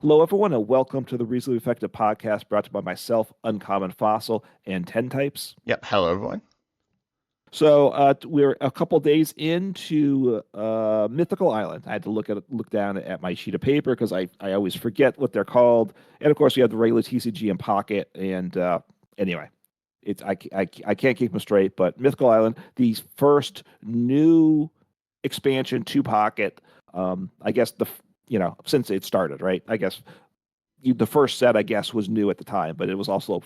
Hello, everyone, and welcome to the Reasonably Effective podcast brought to you by myself, Uncommon Fossil, and 10 Types. Yep. Hello, everyone. So we're a couple days into Mythical Island. I had to look down at my sheet of paper because I always forget what they're called. And of course, we have the regular TCG and Pocket. And anyway, I can't keep them straight. But Mythical Island, the first new expansion to Pocket. I guess since it started, right? I guess the first set, I guess, was new at the time, but it was also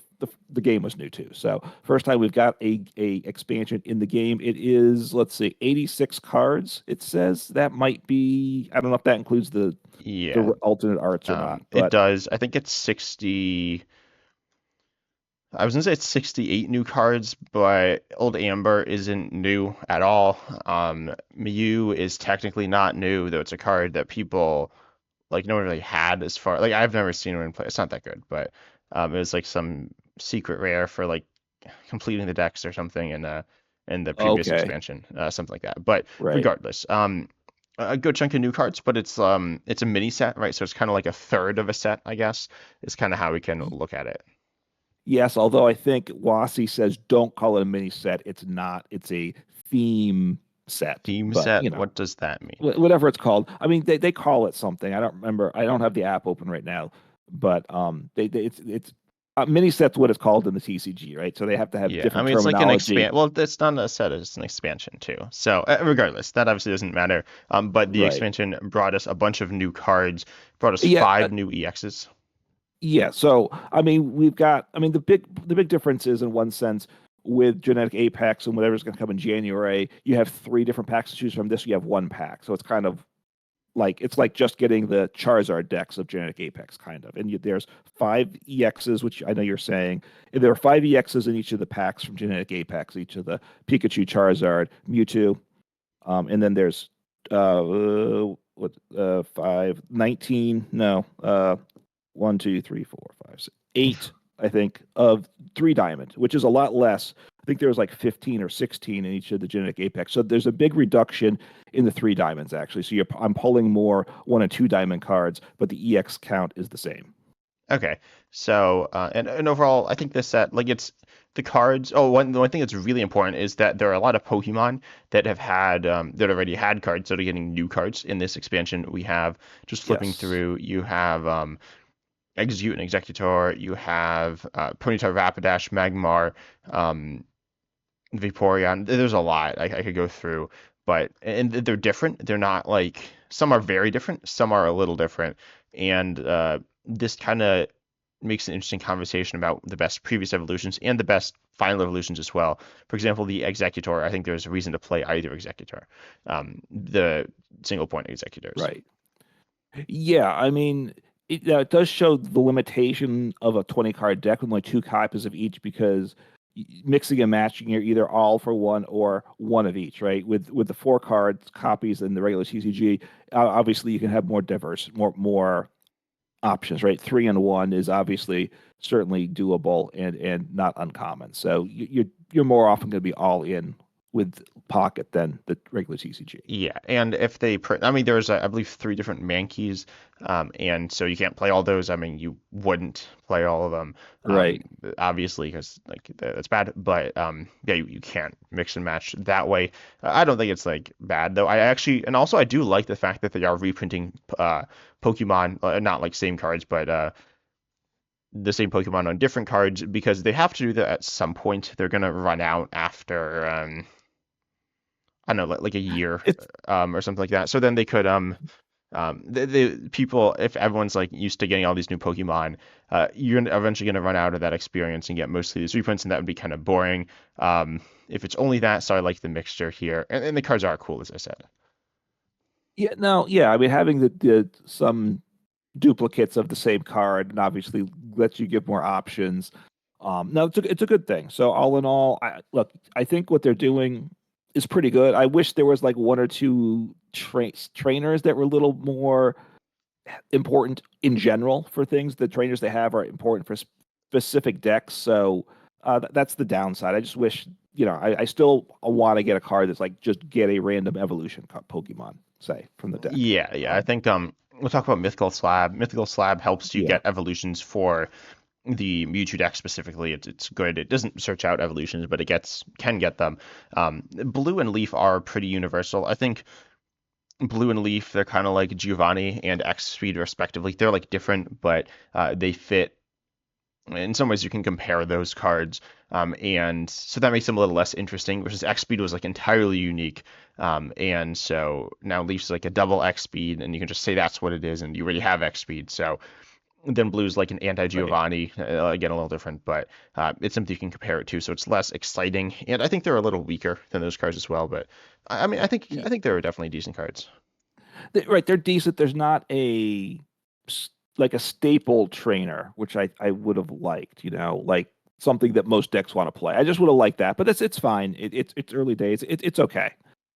the game was new too. So first time we've got a expansion in the game. It is, let's see, 86 cards. It says that might be. I don't know if that includes Yeah, the alternate arts or not, it but does. I think it's 60. I was gonna say it's 68 new cards, but Old Amber isn't new at all. Mew is technically not new, though it's a card that people like no one really had as far like I've never seen one play. It's not that good, but it was like some secret rare for like completing the decks or something in the previous okay, expansion, something like that. But right. regardless, a good chunk of new cards, but it's a mini set, right? So it's kind of like a third of a set, I guess, is kind of how we can look at it. Yes, although I think Wasi says don't call it a mini set. It's not. It's a theme set, Theme but set, what does that mean? whatever it's called. I mean, they call it something. I don't remember. I don't have the app open right now, but it's mini sets what it's called in the TCG, right? So they have to have Yeah, I different mean it's like an terminology, expand. Well, it's not a set; it's an expansion too. So regardless, that obviously doesn't matter. But the right? expansion brought us a bunch of new cards, brought us Yeah, 5 new EXs. yeah. So I mean, we've got. I mean, the big difference is in one sense with genetic apex and whatever's going to come in January, you have three different packs to choose from. This you have one pack, so it's kind of like it's like just getting the Charizard decks of Genetic Apex, kind of. And there's five EXs, which I know you're saying. And there are five EXs in each of the packs from Genetic Apex, each of the Pikachu, Charizard, Mewtwo, and then there's what 19? No, 8, I think, of 3 diamond, which is a lot less. I think there was like 15 or 16 in each of the genetic apex. So there's a big reduction in the 3 diamonds actually. So I'm pulling more 1 and 2 diamond cards, but the EX count is the same. Okay, so and overall, I think this set like it's the cards. Oh, the one thing that's really important is that there are a lot of Pokemon that have had that already had cards that are getting new cards in this expansion. We have just flipping Yes. through. You have Execute and Executor. You have Ponyta Rapidash, Magmar, um, Vaporeon. There's a lot I could go through, but and they're different. They're not like some are very different, some are a little different, and this kind of makes an interesting conversation about the best previous evolutions and the best final evolutions as well. For example, the Executor. I think there's a reason to play either Executor, the single point Executors. Right. Yeah, I mean, it does show the limitation of a 20 card deck with only 2 copies of each because mixing and matching, you're either all for one or one of each, right? With the 4 cards copies in the regular TCG, obviously you can have more diverse, more options, right? 3 and 1 is obviously certainly doable and not uncommon. So you're more often going to be all in with Pocket than the regular TCG. Yeah, and if they print, I mean, there's I believe 3 different Mankeys, and so you can't play all those. I mean, you wouldn't play all of them, Right. obviously, because like that's bad. But yeah, you can't mix and match that way. I don't think it's like bad though. I actually, and also I do like the fact that they are reprinting Pokemon, not like same cards, but the same Pokemon on different cards because they have to do that at some point. They're gonna run out after. I don't know, like a year, It's or something like that. So then they could the people, if everyone's like used to getting all these new Pokemon, you're eventually gonna run out of that experience and get mostly these reprints, and that would be kind of boring. If it's only that, so I like the mixture here, and the cards are cool, as I said. yeah, no, yeah. I mean, having the some duplicates of the same card and obviously lets you give more options. No, it's a good thing. So all in all, I think what they're doing is pretty good. I wish there was like 1 or 2 trainers that were a little more important in general for things. The trainers they have are important for specific decks. So that's the downside. I just wish, I still want to get a card that's like just get a random evolution Pokemon, say, from the deck. Yeah, I Um, think we'll talk about Mythical Slab. Mythical Slab helps you Yeah. get evolutions for the Mewtwo deck specifically. It's good. It doesn't search out evolutions, but it can get them. Blue and Leaf are pretty universal. I think Blue and Leaf, they're kind of like Giovanni and X Speed respectively. They're like different, but they fit. In some ways, you can compare those cards, and so that makes them a little less interesting. Versus X Speed was like entirely unique, and so now Leaf's like a double X Speed, and you can just say that's what it is, and you already have X Speed. So then Blue's like an Right. anti-Giovanni, again a little different, but it's something you can compare it to, so it's less exciting. And I think they're a little weaker than those cards as well. But I mean, I think they're definitely decent cards. Right, they're decent. There's not like a staple trainer, which I would have liked, like something that most decks want to play. I just would have liked that, but it's fine. It's early days. It's okay.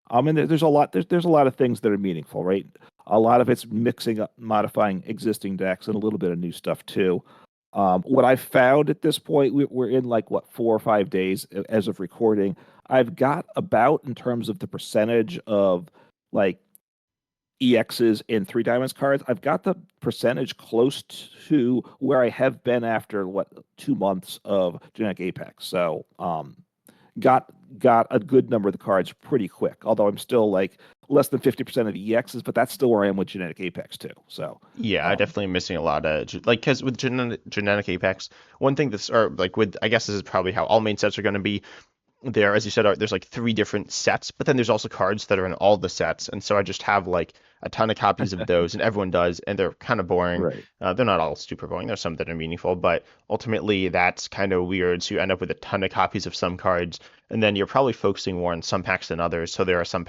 And there's a lot there's a lot of things that are meaningful, right? A lot of it's mixing up, modifying existing decks, and a little bit of new stuff too. What I've found at this point, we're in like what 4 or 5 days as of recording. I've got about in terms of the percentage of like EXs and three diamonds cards. I've got the percentage close to where I have been after what 2 months of genetic apex. So got got a good number of the cards pretty quick. Although I'm still like less than 50% of the EXs, but that's still where I am with genetic apex too. So Yeah, I um definitely missing a lot of like because with genetic apex, one thing that's or like with I guess this is probably how all main sets are going to be. There, as you said, there's like three different sets, but then there's also cards that are in all the sets, and so I just have like a ton of copies of those, and everyone does, and they're kind of boring. right. They're not all super boring. There's some that are meaningful, but ultimately that's kind of weird. So you end up with a ton of copies of some cards, and then you're probably focusing more on some packs than others. So there are some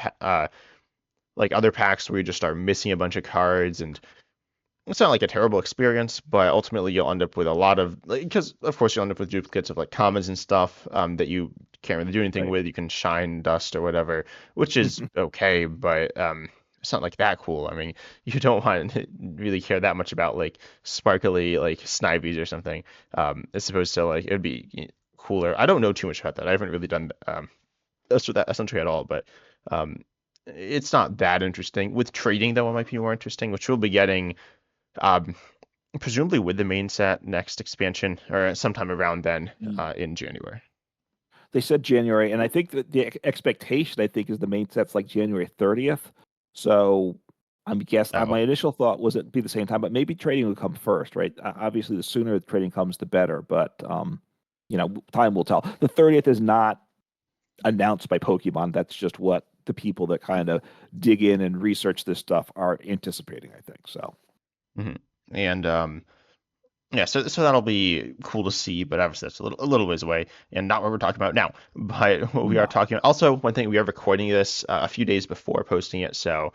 like other packs where you just start missing a bunch of cards, and it's not like a terrible experience, but ultimately you'll end up with a lot of because of course you'll end up with duplicates of like commons and stuff that you can't really do anything Right. with. You can shine dust or whatever, which is okay, but it's not like that cool. I mean, you don't want to really care that much about like sparkly like Snipeys or something, as opposed to like it'd be cooler. I don't know too much about that. I haven't really done that essentially at all, but it's not that interesting. With trading though, it might be more interesting, which we'll be getting. Um, Presumably with the main set next expansion or sometime around then in January. They said January, and I think that the expectation I think is the main set's like January 30th. So Oh, my initial thought was it'd be the same time, but maybe trading would come first, right? Obviously, the sooner the trading comes, the better. But time will tell. The 30th is not announced by Pokemon. That's just what the people that kind of dig in and research this stuff are anticipating, I think. So mhm. And yeah, so that'll be cool to see, but obviously that's a little ways away and not what we're talking about now. But what we are no. talking about, also one thing we are recording this a few days before posting it, so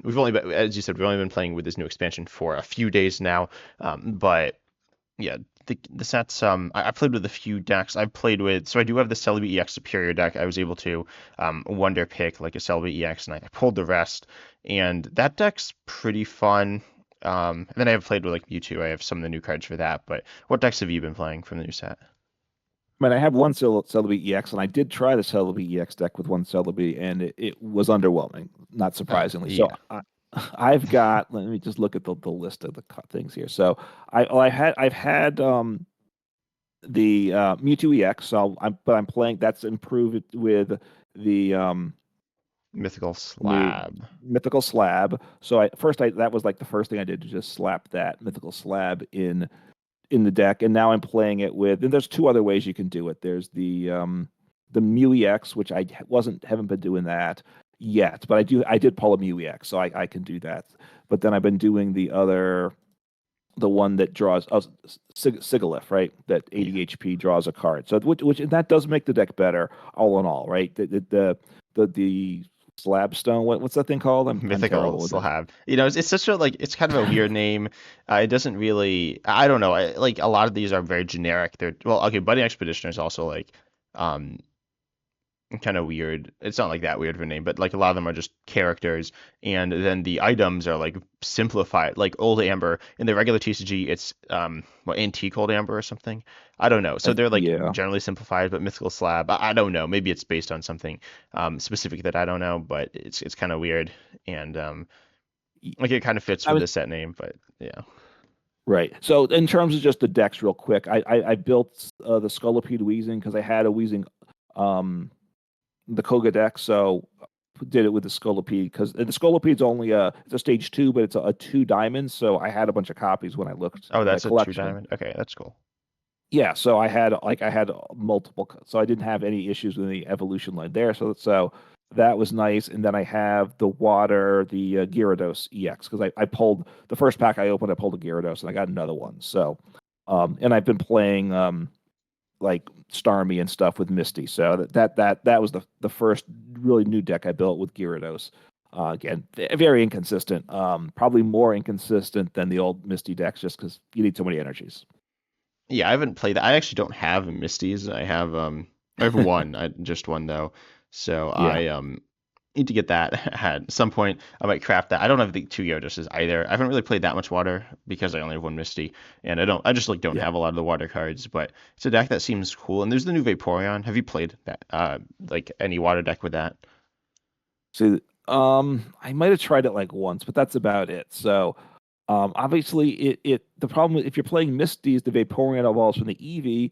we've only been, as you said, we've only been playing with this new expansion for a few days now, but yeah, the sets. I played with a few decks. I've played with, so I do have the Celebi EX Superior deck. I was able to wonder pick like a Celebi EX, and I pulled the rest, and that deck's pretty fun. And then I have played with like Mewtwo. I have some of the new cards for that. But what decks have you been playing from the new set? I mean, I have one Celebi EX, and I did try the Celebi EX deck with one Celebi, and it was underwhelming, not Oh, surprisingly. So yeah, I've got. Let me just look at the list of the things here. So I've had the Mewtwo EX. But I'm playing. That's improved with Mythical the new Slab. Mythical Slab. So I that was like the first thing I did to just slap that Mythical Slab in the deck, and now I'm playing it with. And there's two other ways you can do it. There's the Mew EX, which I haven't been doing that yet, but I did pull a Mew EX, so I can do that. But then I've been doing the one that draws Sigilyph, right? That Yeah. 80 HP draws a card. So which and that does make the deck better all in all, right? The slab stone. What's that thing called? I'm Mythical terrible with this. Slab. It's such a like it's kind of a weird name. It doesn't really. I don't know. Like a lot of these are very generic. They're well, okay. Budding Expeditioner is also like um kind of weird. It's not like that weird of a name, but like a lot of them are just characters, and then the items are like simplified, like old amber. In the regular TCG, it's what antique old amber or something. I don't know. So they're like Yeah. generally simplified, but mythical slab. I don't know. Maybe it's based on something specific that I don't know, but it's kind of weird. And Like it kind of fits I with mean, the set name, but yeah. right. So in terms of just the decks, real quick, I built the Scolipede Weezing because I had a Weezing, um, the Koga deck, so did it with the Scolipede because the Scolipede's only it's a stage two, but it's a two diamonds. So I had a bunch of copies when I looked Oh, in my that's a two collection. diamond. Okay, that's cool. Yeah, so I had multiple, so I didn't have any issues with the evolution line there. So that was nice. And then I have the water, the Gyarados EX because I pulled the first pack I opened, I pulled a Gyarados and I got another one. So, and I've been playing like Starmie and stuff with Misty. So that was the first really new deck I built with Gyarados. Again, very inconsistent. Probably more inconsistent than the old Misty decks just because you need so many energies. Yeah, I haven't played that. I actually don't have Misties. I have one, just one though. So Yeah. I need to get that at some point. I might craft that. I don't have the two Gyarados either. I haven't really played that much water because I only have one Misty, and I just like don't Yeah. have a lot of the water cards. But it's a deck that seems cool. And there's the new Vaporeon. Have you played that? Like any water deck with that? So, I might have tried it like once, but that's about it. So, obviously, the problem if you're playing Misty is the Vaporeon evolves from the Eevee,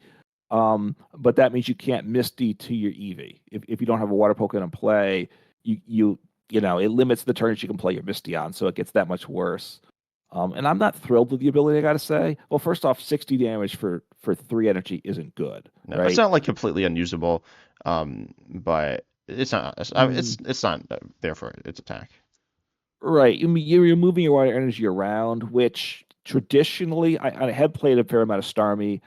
but that means you can't Misty to your Eevee. If you don't have a Water Pokemon in play, it limits the turns you can play your Misty on, so it gets that much worse. And I'm not thrilled with the ability, I gotta say. Well, first off, 60 damage for three energy isn't good, No, it's right? not like completely unusable, but it's not. It's not there for its attack. Right. I mean, you're moving your water energy around, which traditionally I had played a fair amount of Starmie.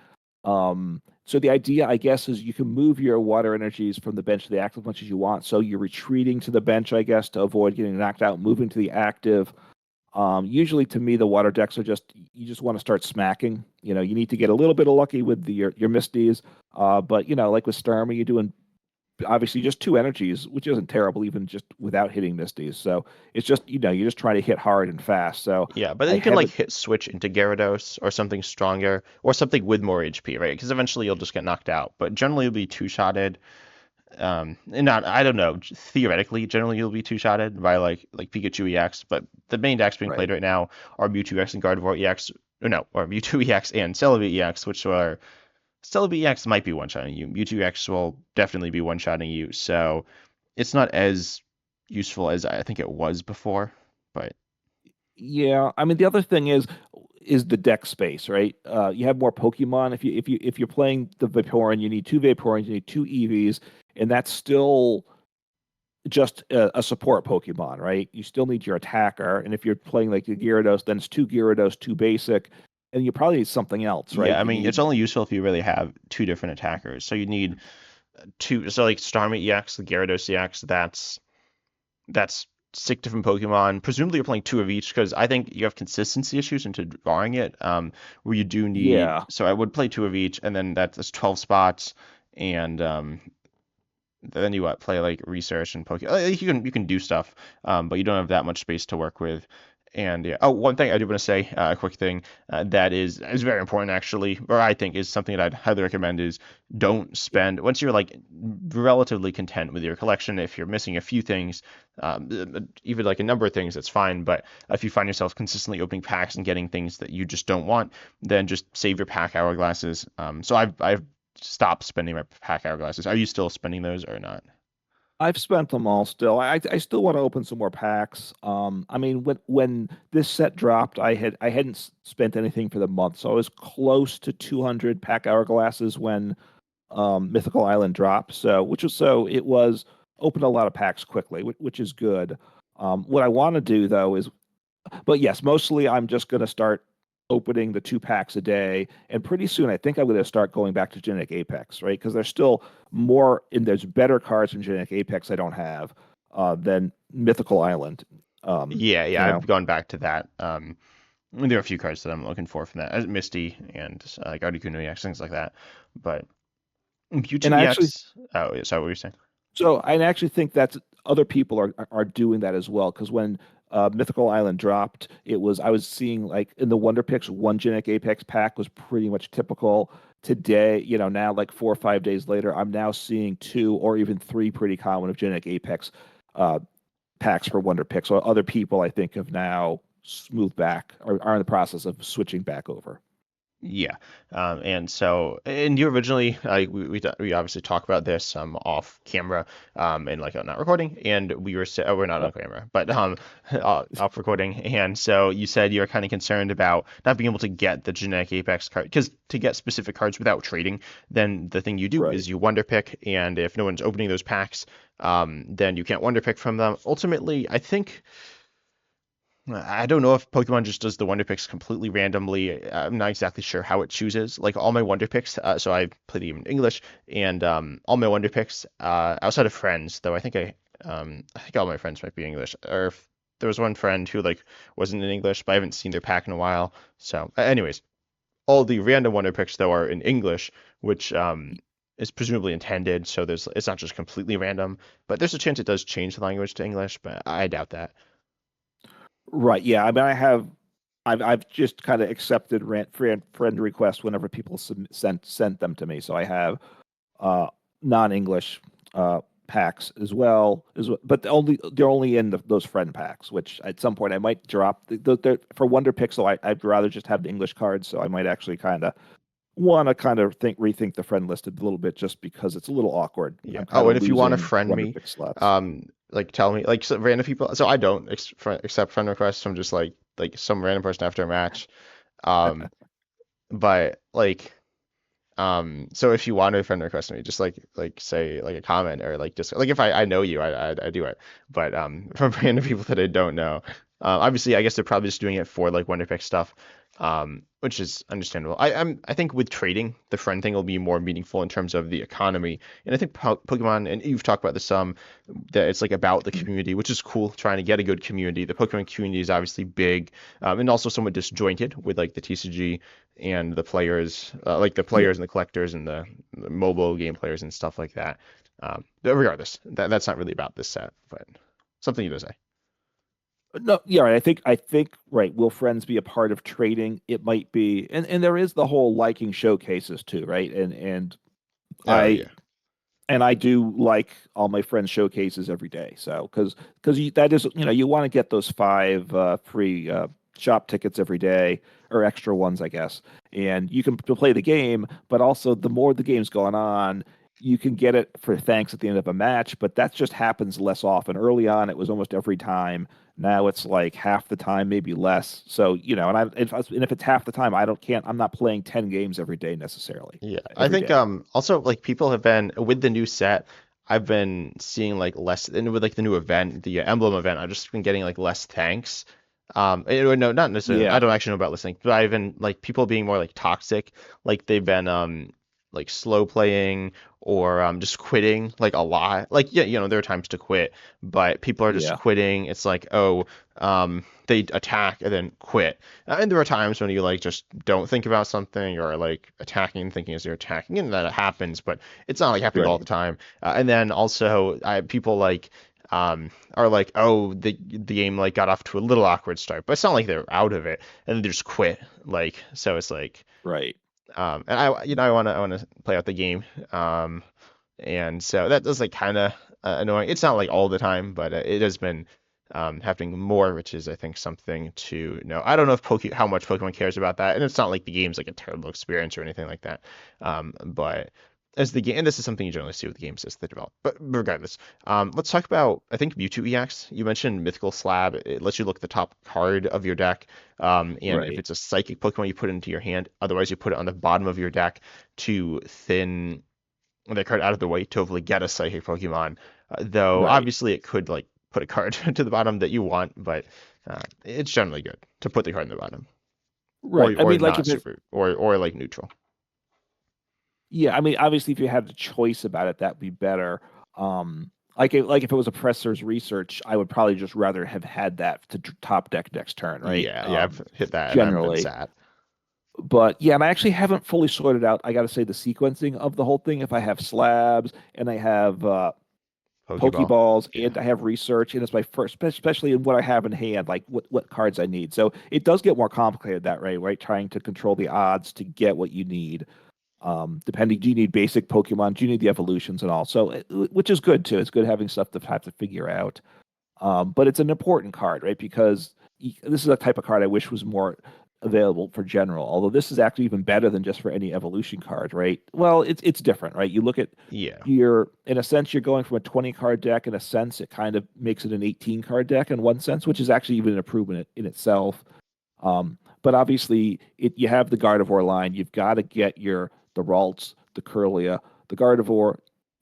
So the idea, I guess, is you can move your water energies from the bench to the active as much as you want. So you're retreating to the bench, I guess, to avoid getting knocked out, moving to the active. Usually to me, the water decks are just you just want to start smacking. You need to get a little bit of lucky with your Misties. But like with Starmie, you're doing obviously just two energies, which isn't terrible even just without hitting Misties. So it's just you're just trying to hit hard and fast. So Yeah, but then I you can like haven't hit switch into Gyarados or something stronger or something with more HP, right? Because eventually you'll just get knocked out. But generally you'll be two-shotted. And not I don't know. Theoretically, generally you'll be two-shotted by like Pikachu EX. But the main decks being right. played right now are Mewtwo EX and Gardevoir EX. Or no, or Mewtwo EX and Celebi EX, which are Celebi EX might be one-shotting you. Mewtwo EX will definitely be one-shotting you. So it's not as useful as I think it was before. But Yeah, I mean the other thing is the deck space, right? You have more Pokemon. If you're playing the Vaporeon, you need two Vaporeons, you need two Eevees, and that's still just a support Pokemon, right? You still need your attacker, and if you're playing like the Gyarados, then it's two Gyarados, two basic, and you probably need something else, yeah, right? I You mean, it's need only useful if you really have two different attackers. So you need two. So like Starmie EX, the Gyarados EX, that's six different Pokemon. Presumably you're playing two of each because I think you have consistency issues into drawing it. Where you do need. yeah. So I would play two of each, and then that's 12 spots, and then you what play like research and Pokemon. You can do stuff, but you don't have that much space to work with. And yeah. Oh, one thing I do want to say, a quick thing that is very important actually, or I think is something that I'd highly recommend is don't spend once you're like relatively content with your collection. If you're missing a few things, even like a number of things, that's fine. But if you find yourself consistently opening packs and getting things that you just don't want, then just save your pack hourglasses. So I've stopped spending my pack hourglasses. Are you still spending those or not? I've spent them all still. I still want to open some more packs. I mean, when this set dropped, I hadn't spent anything for the month, so I was close to 200 pack hourglasses when Mythical Island dropped. So it was opened a lot of packs quickly, which is good. What I want to do though is but yes, mostly I'm just going to start opening the two packs a day. And pretty soon, I think I'm going to start going back to Genetic Apex, right? Because there's still more, and there's better cards in Genetic Apex I don't have than Mythical Island. Yeah, yeah, You I've know, gone back to that. There are a few cards that I'm looking for from that, as Misty and like Articuno EX, things like that. But and Mewtwo I actually, EX. Oh, yeah, sorry, what were you saying? so I actually think that's other people are doing that as well. Because when Mythical Island dropped, I was seeing like in the Wonder Picks, one Genetic Apex pack was pretty much typical. Today, now like 4 or 5 days later, I'm now seeing two or even three pretty common of Genetic Apex uh, packs for Wonder Pick. So other people, I think, have now moved back or are in the process of switching back over. Yeah, and so and you originally we obviously talk about this off camera and like not recording, and we were oh, we're not on Yep. camera, but off recording, and so you said you were kind of concerned about not being able to get the genetic Apex card because to get specific cards without trading, then the thing you do Right. is you wonder pick, and if no one's opening those packs, then you can't wonder pick from them. Ultimately, I think. I don't know if Pokemon just does the Wonder Picks completely randomly. I'm not exactly sure how it chooses. Like all my Wonder Picks, so I play the game in English, and all my Wonder Picks, outside of friends, though I think all my friends might be English. Or if there was one friend who like wasn't in English, but I haven't seen their pack in a while. So, anyways, all the random Wonder Picks though are in English, which is presumably intended. So it's not just completely random, but there's a chance it does change the language to English, but I doubt that. Right. Yeah. I mean, I've just kind of accepted friend requests whenever people sent them to me. So I have uh, non-English packs as well, but they're only in those friend packs. Which at some point I might drop for Wonder Pixel. I'd rather just have the English cards, so I might actually kind of want to rethink the friend list a little bit, just because it's a little awkward. Yeah. I'm kind Oh, of and if you want to losing friend Wonder me, Pick slots. like tell me, like so random people. So I don't accept friend requests from just like some random person after a match. Um, but like so if you want to friend request me, just like say like a comment or like just like if I know you, I do it. But from random people that I don't know, obviously I guess they're probably just doing it for like Wonder Pick stuff, which is understandable. I think with trading, the friend thing will be more meaningful in terms of the economy, and I think Pokemon and you've talked about this some that it's like about the community, which is cool. Trying to get a good community. The Pokemon community is obviously big, and also somewhat disjointed with like the TCG and the players, like the Yeah. players and the collectors and the mobile game players and stuff like that. But regardless, that's not really about this set, but something you to say. No, yeah, right. I think right. Will friends be a part of trading? It might be, and there is the whole liking showcases too, right? And Oh I yeah, I do like all my friends showcases every day. So because that is, you want to get those five free shop tickets every day, or extra ones, I guess. And you can play the game, but also the more the game's going on, you can get it for thanks at the end of a match. But that just happens less often. Early on, it was almost every time. Now it's like half the time, maybe less. So if it's half the time, I'm not playing 10 games every day necessarily. yeah. I Every think day. also like people have been with the new set. I've been seeing like less, and with like the new event, the emblem event, I've just been getting like less thanks. No, not necessarily. I Yeah, don't actually know about listening, but I've been like people being more like toxic, like they've been like slow playing or just quitting like a lot. Like yeah, there are times to quit, but people are just yeah, quitting. It's like oh, they attack and then quit. And there are times when you like just don't think about something or like attacking, thinking as you're attacking, and that happens, but it's not like happening all right. the time. And then also, people like are like, oh, the game like got off to a little awkward start, but it's not like they're out of it and then they just quit. Like so, it's like, Right. and I want to play out the game, and so that does like kind of annoying. It's not like all the time, but it has been happening more, which is I think something to know. I don't know if how much Pokemon cares about that, and it's not like the game's like a terrible experience or anything like that. But as the game, and this is something you generally see with games as they develop. But regardless, let's talk about I think Mewtwo EX. You mentioned Mythical Slab. It lets you look at the top card of your deck, and if Right. it's a Psychic Pokemon, you put it into your hand. Otherwise, you put it on the bottom of your deck to thin that card out of the way to hopefully get a Psychic Pokemon. Though Right. obviously it could like put a card to the bottom that you want, but it's generally good to put the card in the bottom, Right. I or mean, like not if it's super, or like neutral. yeah, I mean, obviously, if you had the choice about it, that'd be better. Like if it was a presser's research, I would probably just rather have had that to top deck next turn, right? Yeah, I've hit that and I've been Generally, sad. but yeah, and I actually haven't fully sorted out. I got to say the sequencing of the whole thing. If I have slabs and I have Pokeball. Pokeballs Yeah. and I have research, and it's my first, especially in what I have in hand, like what cards I need. So it does get more complicated that way, right? Trying to control the odds to get what you need. Depending, do you need basic Pokemon? Do you need the evolutions and all? So, which is good too. It's good having stuff to have to figure out. But it's an important card, right? Because this is a type of card I wish was more available for general. Although this is actually even better than just for any evolution card, right? Well, it's different, right? You look at Yeah. you're in a sense you're going from a 20 card deck. In a sense, it kind of makes it an 18 card deck in one sense, which is actually even an improvement in itself. But obviously, you have the Gardevoir line. You've got to get the Ralts, the Curlia, the Gardevoir,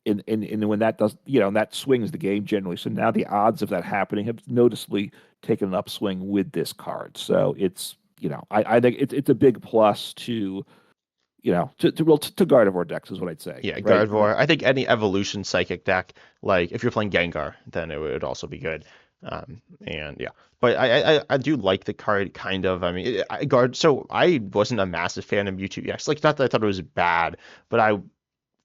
and when that does, and that swings the game generally. So now the odds of that happening have noticeably taken an upswing with this card. So I think it's a big plus to to Gardevoir decks is what I'd say, Yeah, right? Gardevoir. I think any evolution psychic deck, like if you're playing Gengar, then it would also be good. And yeah, but I do like the card kind of. I mean, guard. So I wasn't a massive fan of Mewtwo EX. Like, not that I thought it was bad, but I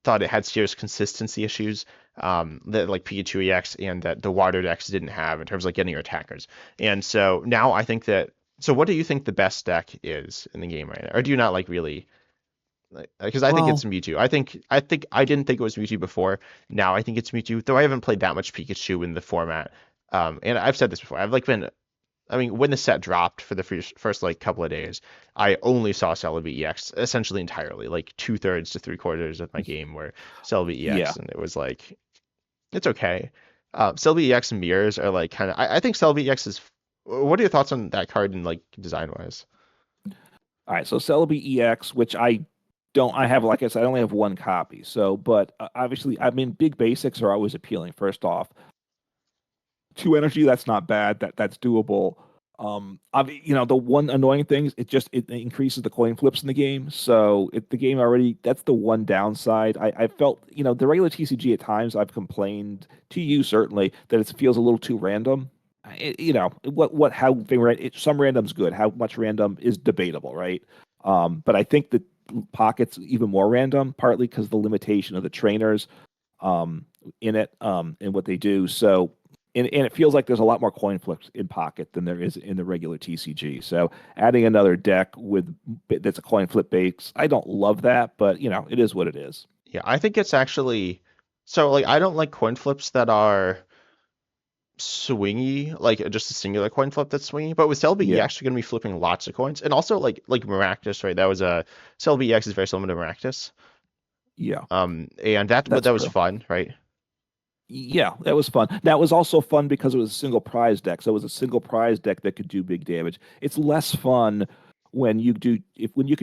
thought it had serious consistency issues. That like Pikachu EX and that the water decks didn't have in terms of like getting your attackers. And so now I think that. So what do you think the best deck is in the game right now? Or do you not like really? Because I think it's Well, Mewtwo. I think I didn't think it was Mewtwo before. Now I think it's Mewtwo, though I haven't played that much Pikachu in the format. And I've said this before. I've like been, I mean, when the set dropped for the first like couple of days, I only saw Celebi EX essentially entirely. Like 2/3 to 3/4 of my game were Celebi yeah. EX, and it was like it's okay. Celebi EX and mirrors are like kind of. I think Celebi EX is. What are your thoughts on that card and like design wise? All right. So Celebi EX, which I have, like I said, I only have one copy. So, but obviously, I mean, big basics are always appealing. First off, two energy, that's not bad. That's doable. The one annoying thing is it increases the coin flips in the game. So the game already, that's the one downside. I felt, the regular TCG at times I've complained to you certainly that it feels a little too random. How some random's good. How much random is debatable, right? But I think that Pocket's even more random, partly because the limitation of the trainers in it and what they do. So, and it feels like there's a lot more coin flips in Pocket than there is in the regular TCG. So, adding another deck that's a coin flip base, I don't love that, but it is what it is. Yeah, I think it's actually so like I don't like coin flips that are swingy, like just a singular coin flip that's swingy. But with Celebi, you're Yeah, actually going to be flipping lots of coins, and also like Maractus, right? That was a Celebi EX is very similar to Maractus. yeah, And that that's was true. fun, right? Yeah, that was fun. That was also fun because it was a single prize deck. So it was a single prize deck that could do big damage. It's less fun when you can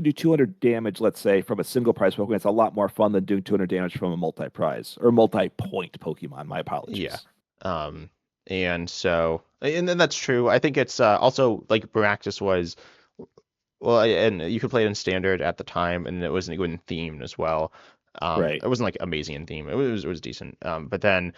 do 200 damage, let's say, from a single prize Pokemon. It's a lot more fun than doing 200 damage from a multi-prize or multi-point Pokemon. My Yeah. apologies. Um, and then that's true. I think it's also like Maractus was. Well, and you could play it in standard at the time, and it wasn't good in theme as well. Right. It wasn't like amazing in theme. It was decent. But then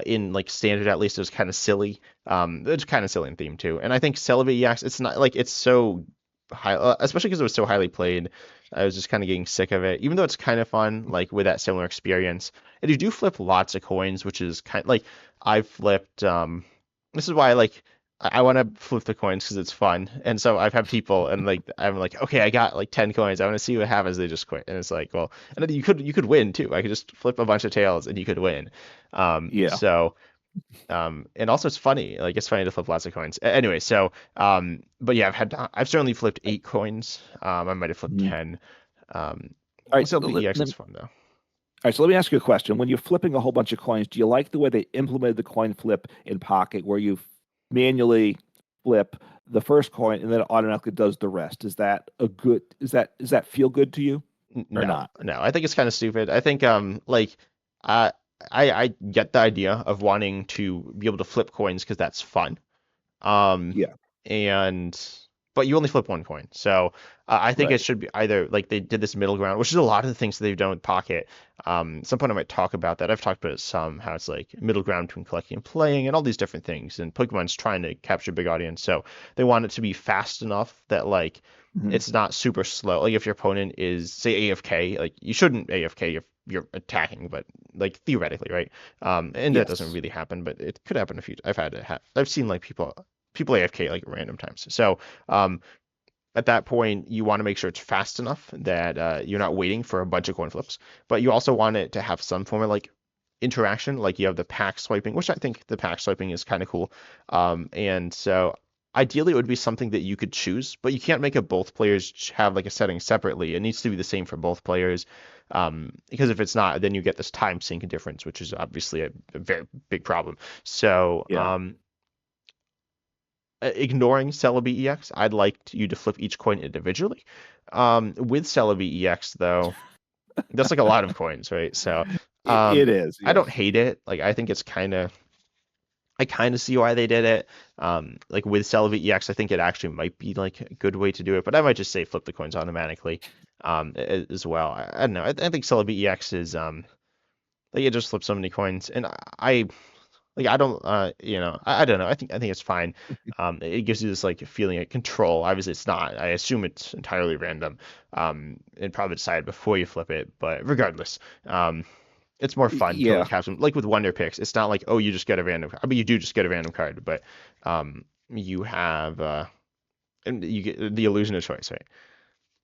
in like standard at least it was kind of silly. It's kind of silly in theme too. And I think Celebi EX, it's not like it's so high, especially because it was so highly played. I was just kind of getting sick of it, even though it's kind of fun, like with that similar experience. And you do flip lots of coins, which is kind like I've flipped. This is why I like. I want to flip the coins because it's fun. And so I've had people and like I'm like, okay, I got like 10 coins. I want to see what happens. They just quit. And it's like, well, and then you could win too. I could just flip a bunch of tails and you could win. Yeah. So and also it's funny. Like it's funny to flip lots of coins. Anyway, so but yeah, I've certainly flipped 8 coins. I might have flipped Mhm. 10. Um, All right. so the EX is fun though. All right, so let me ask you a question. When you're flipping a whole bunch of coins, do you like the way they implemented the coin flip in Pocket, where you manually flip the first coin and then it automatically does the rest? Is that a good? Does that feel good to you or No, not? no. I think it's kind of stupid. I think like uh, I get the idea of wanting to be able to flip coins because that's fun. Um, Yeah, and but you only flip one coin, so I think it right. should be either like they did this middle ground, which is a lot of the things that they've done with Pocket. Some point I might talk about that. I've talked about it some, how it's like middle ground between collecting and playing, and all these different things. And Pokemon's trying to capture a big audience, so they want it to be fast enough that like Mhm. it's not super slow. Like if your opponent is say AFK, like you shouldn't AFK if you're attacking, but like theoretically, right? And that doesn't Yes. really happen, but it could happen a few. I've seen like people AFK like at random times. So at that point, you want to make sure it's fast enough that you're not waiting for a bunch of coin flips, but you also want it to have some form of like interaction. Like you have the pack swiping, which I think the pack swiping is kind of cool. And so ideally it would be something that you could choose, but you can't make it both players have like a setting separately. It needs to be the same for both players. Because if it's not, then you get this time sync difference, which is obviously a very big problem. So, Yeah. ignoring Celebi EX, I'd like you to flip each coin individually. With Celebi EX, though, that's like a lot of coins, right? So, It is, I yeah. don't hate it. Like, I think it's I kind of see why they did it. Like with Celebi EX, I think it actually might be like a good way to do it, but I might just say flip the coins automatically, as well. I don't know. I think Celebi EX is, like it just flips so many coins, and I don't, I don't know. I think it's fine. It gives you this like feeling of control. Obviously, it's not. I assume it's entirely random. And probably decided before you flip it, but regardless, it's more fun to Yeah. like have some like with Wonder Picks. It's not like, oh, you just get a random. I mean, you do just get a random card, but you have and you get the illusion of choice, right?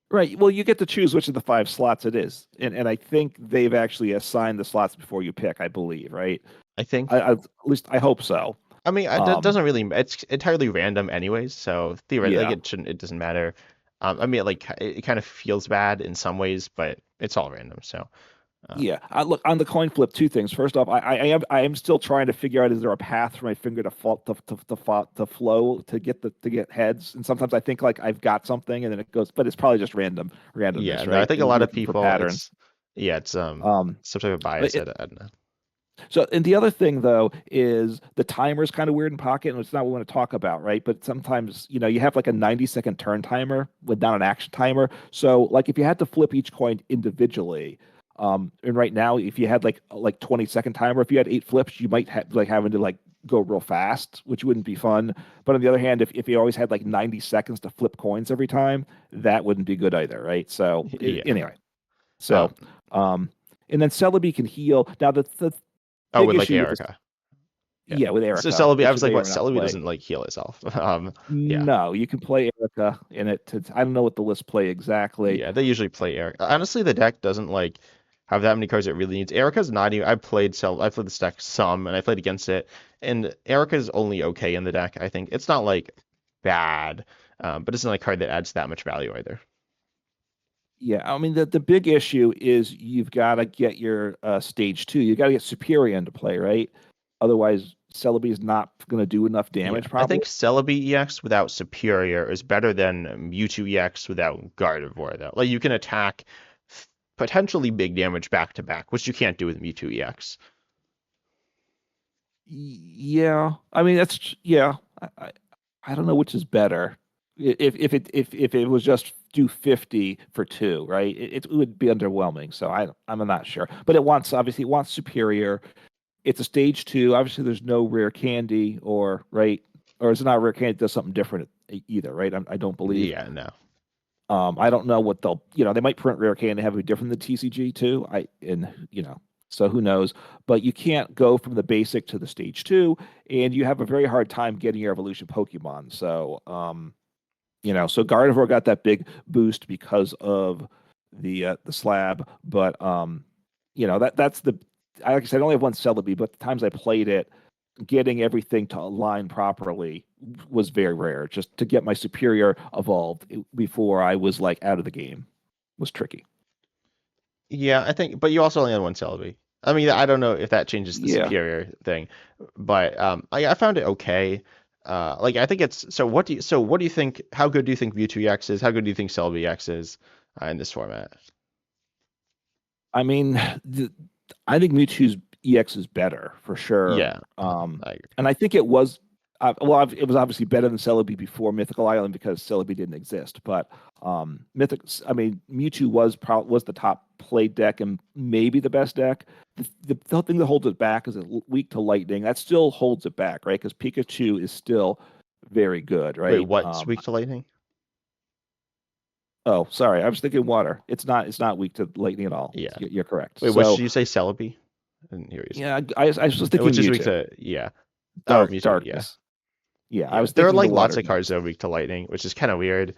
Right. Well, you get to choose which of the five slots it is, and I think they've actually assigned the slots before you pick. I believe, right? I think. At least I hope so. I mean, it Um, doesn't really. It's entirely random, anyways. So theoretically, like yeah. it shouldn't. It doesn't matter. I mean, like it kind of feels bad in some ways, but it's all random. So, uh, Yeah, I look on the coin flip. Two things. First off, I am still trying to figure out, is there a path for my finger to fall to flow to get to get heads? And sometimes I think like I've got something, and then it goes, but it's probably just yeah. randomness, No, I right? think a And lot of looking for people, patterns. it's Um, some type of but bias. it, I don't know. so and the other thing though is the timer is kind of weird in Pocket, and it's not what we want to talk about, right? But sometimes you have like a 90-second turn timer without an action timer. So like if you had to flip each coin individually. And right now, if you had like 20-second timer, if you had 8 flips, you might have like having to like go real fast, which wouldn't be fun. But on the other hand, if you always had like 90 seconds to flip coins every time, that wouldn't be good either, right? So Yeah. anyway, so Um. um, and then Celebi can heal. Now the Oh, big with like issue with this, Erica. Yeah. yeah, with So Erica, Celebi, I which you was like, may what? or not Celebi play. doesn't like heal itself. Yeah. No, you can play Erica in it. I don't know what the list play exactly. Yeah, they usually play Erica. Honestly, the deck doesn't like have that many cards it really needs. Erica's not even. I played this deck some, and I played against it, and Erica's only okay in the deck. I think it's not like bad, but it's not a card that adds that much value either. Yeah, I mean the big issue is you've got to get your stage two. You got to get Superior into play, right? Otherwise, Celebi is not going to do enough Yeah, damage, I probably. think Celebi EX without Superior is better than Mewtwo EX without Gardevoir, though. Like you can attack potentially big damage back to back, which you can't do with Mewtwo EX. Yeah, I mean yeah. I don't know which is better. If it was just do 50 for two, right? It would be underwhelming. So I'm not sure. But it wants Superior. It's a stage two. Obviously, there's no rare candy, or right, or it's not rare candy. It does something different either, right? I don't believe. Yeah, no. I don't know what they might print rare candy have it different than TCG too. So who knows? But you can't go from the basic to the stage two, and you have a very hard time getting your evolution Pokemon. So Gardevoir got that big boost because of the slab, but that's like I said, I only have one Celebi, but the times I played it, getting everything to align properly was very rare. Just to get my superior evolved before I was like out of the game was tricky. Yeah, I think, but you also only had one Celebi. I mean, I don't know if that changes the Yeah. superior thing, but I found it okay. Like I think it's so. What do you think? How good do you think Mewtwo EX is? How good do you think Celebi EX is in this format? I mean, I think Mewtwo's EX is better for sure. Yeah, I agree. And I think it was, it was obviously better than Celebi before Mythical Island because Celebi didn't exist. But Mewtwo was the top played deck and maybe the best deck. The thing that holds it back is it's weak to lightning. That still holds it back, right? Because Pikachu is still very good, Wait, right? what's weak to lightning? Oh, sorry, I was thinking water. It's not weak to lightning at all. Yeah. You're correct. Wait, what did So you say? Celebi? I didn't hear what you said. yeah, I was thinking Which is weak Mewtwo. to yeah. Oh, Mewtwo. Yeah, Darkness. Yeah, I yeah. was There are thinking the like lots water of cards Mewtwo. that are weak to lightning, which is kind of weird.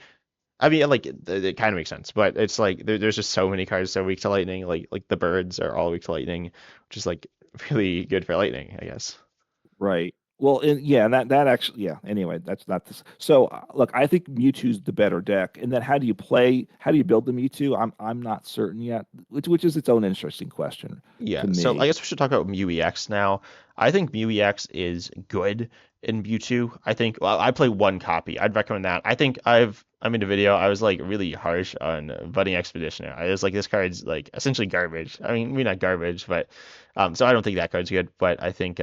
I mean, like it kind of makes sense, but it's like there's just so many cards that are weak to lightning. Like the birds are all weak to lightning, which is like really good for lightning, I guess. Right. Well, yeah, and that actually, yeah. Anyway, that's not this. So, look, I think Mewtwo's the better deck. And then, how do you play? How do you build the Mewtwo? I'm not certain yet, which is its own interesting question Yeah, to so I me. guess we should talk about MewEX now. I think MewEX is good in Mewtwo. I think, well, I play one copy. I'd recommend that. I made a video. I was like really harsh on Budding Expeditioner. I was like, this card's like essentially garbage. I mean, maybe not garbage, but so I don't think that card's good. But I think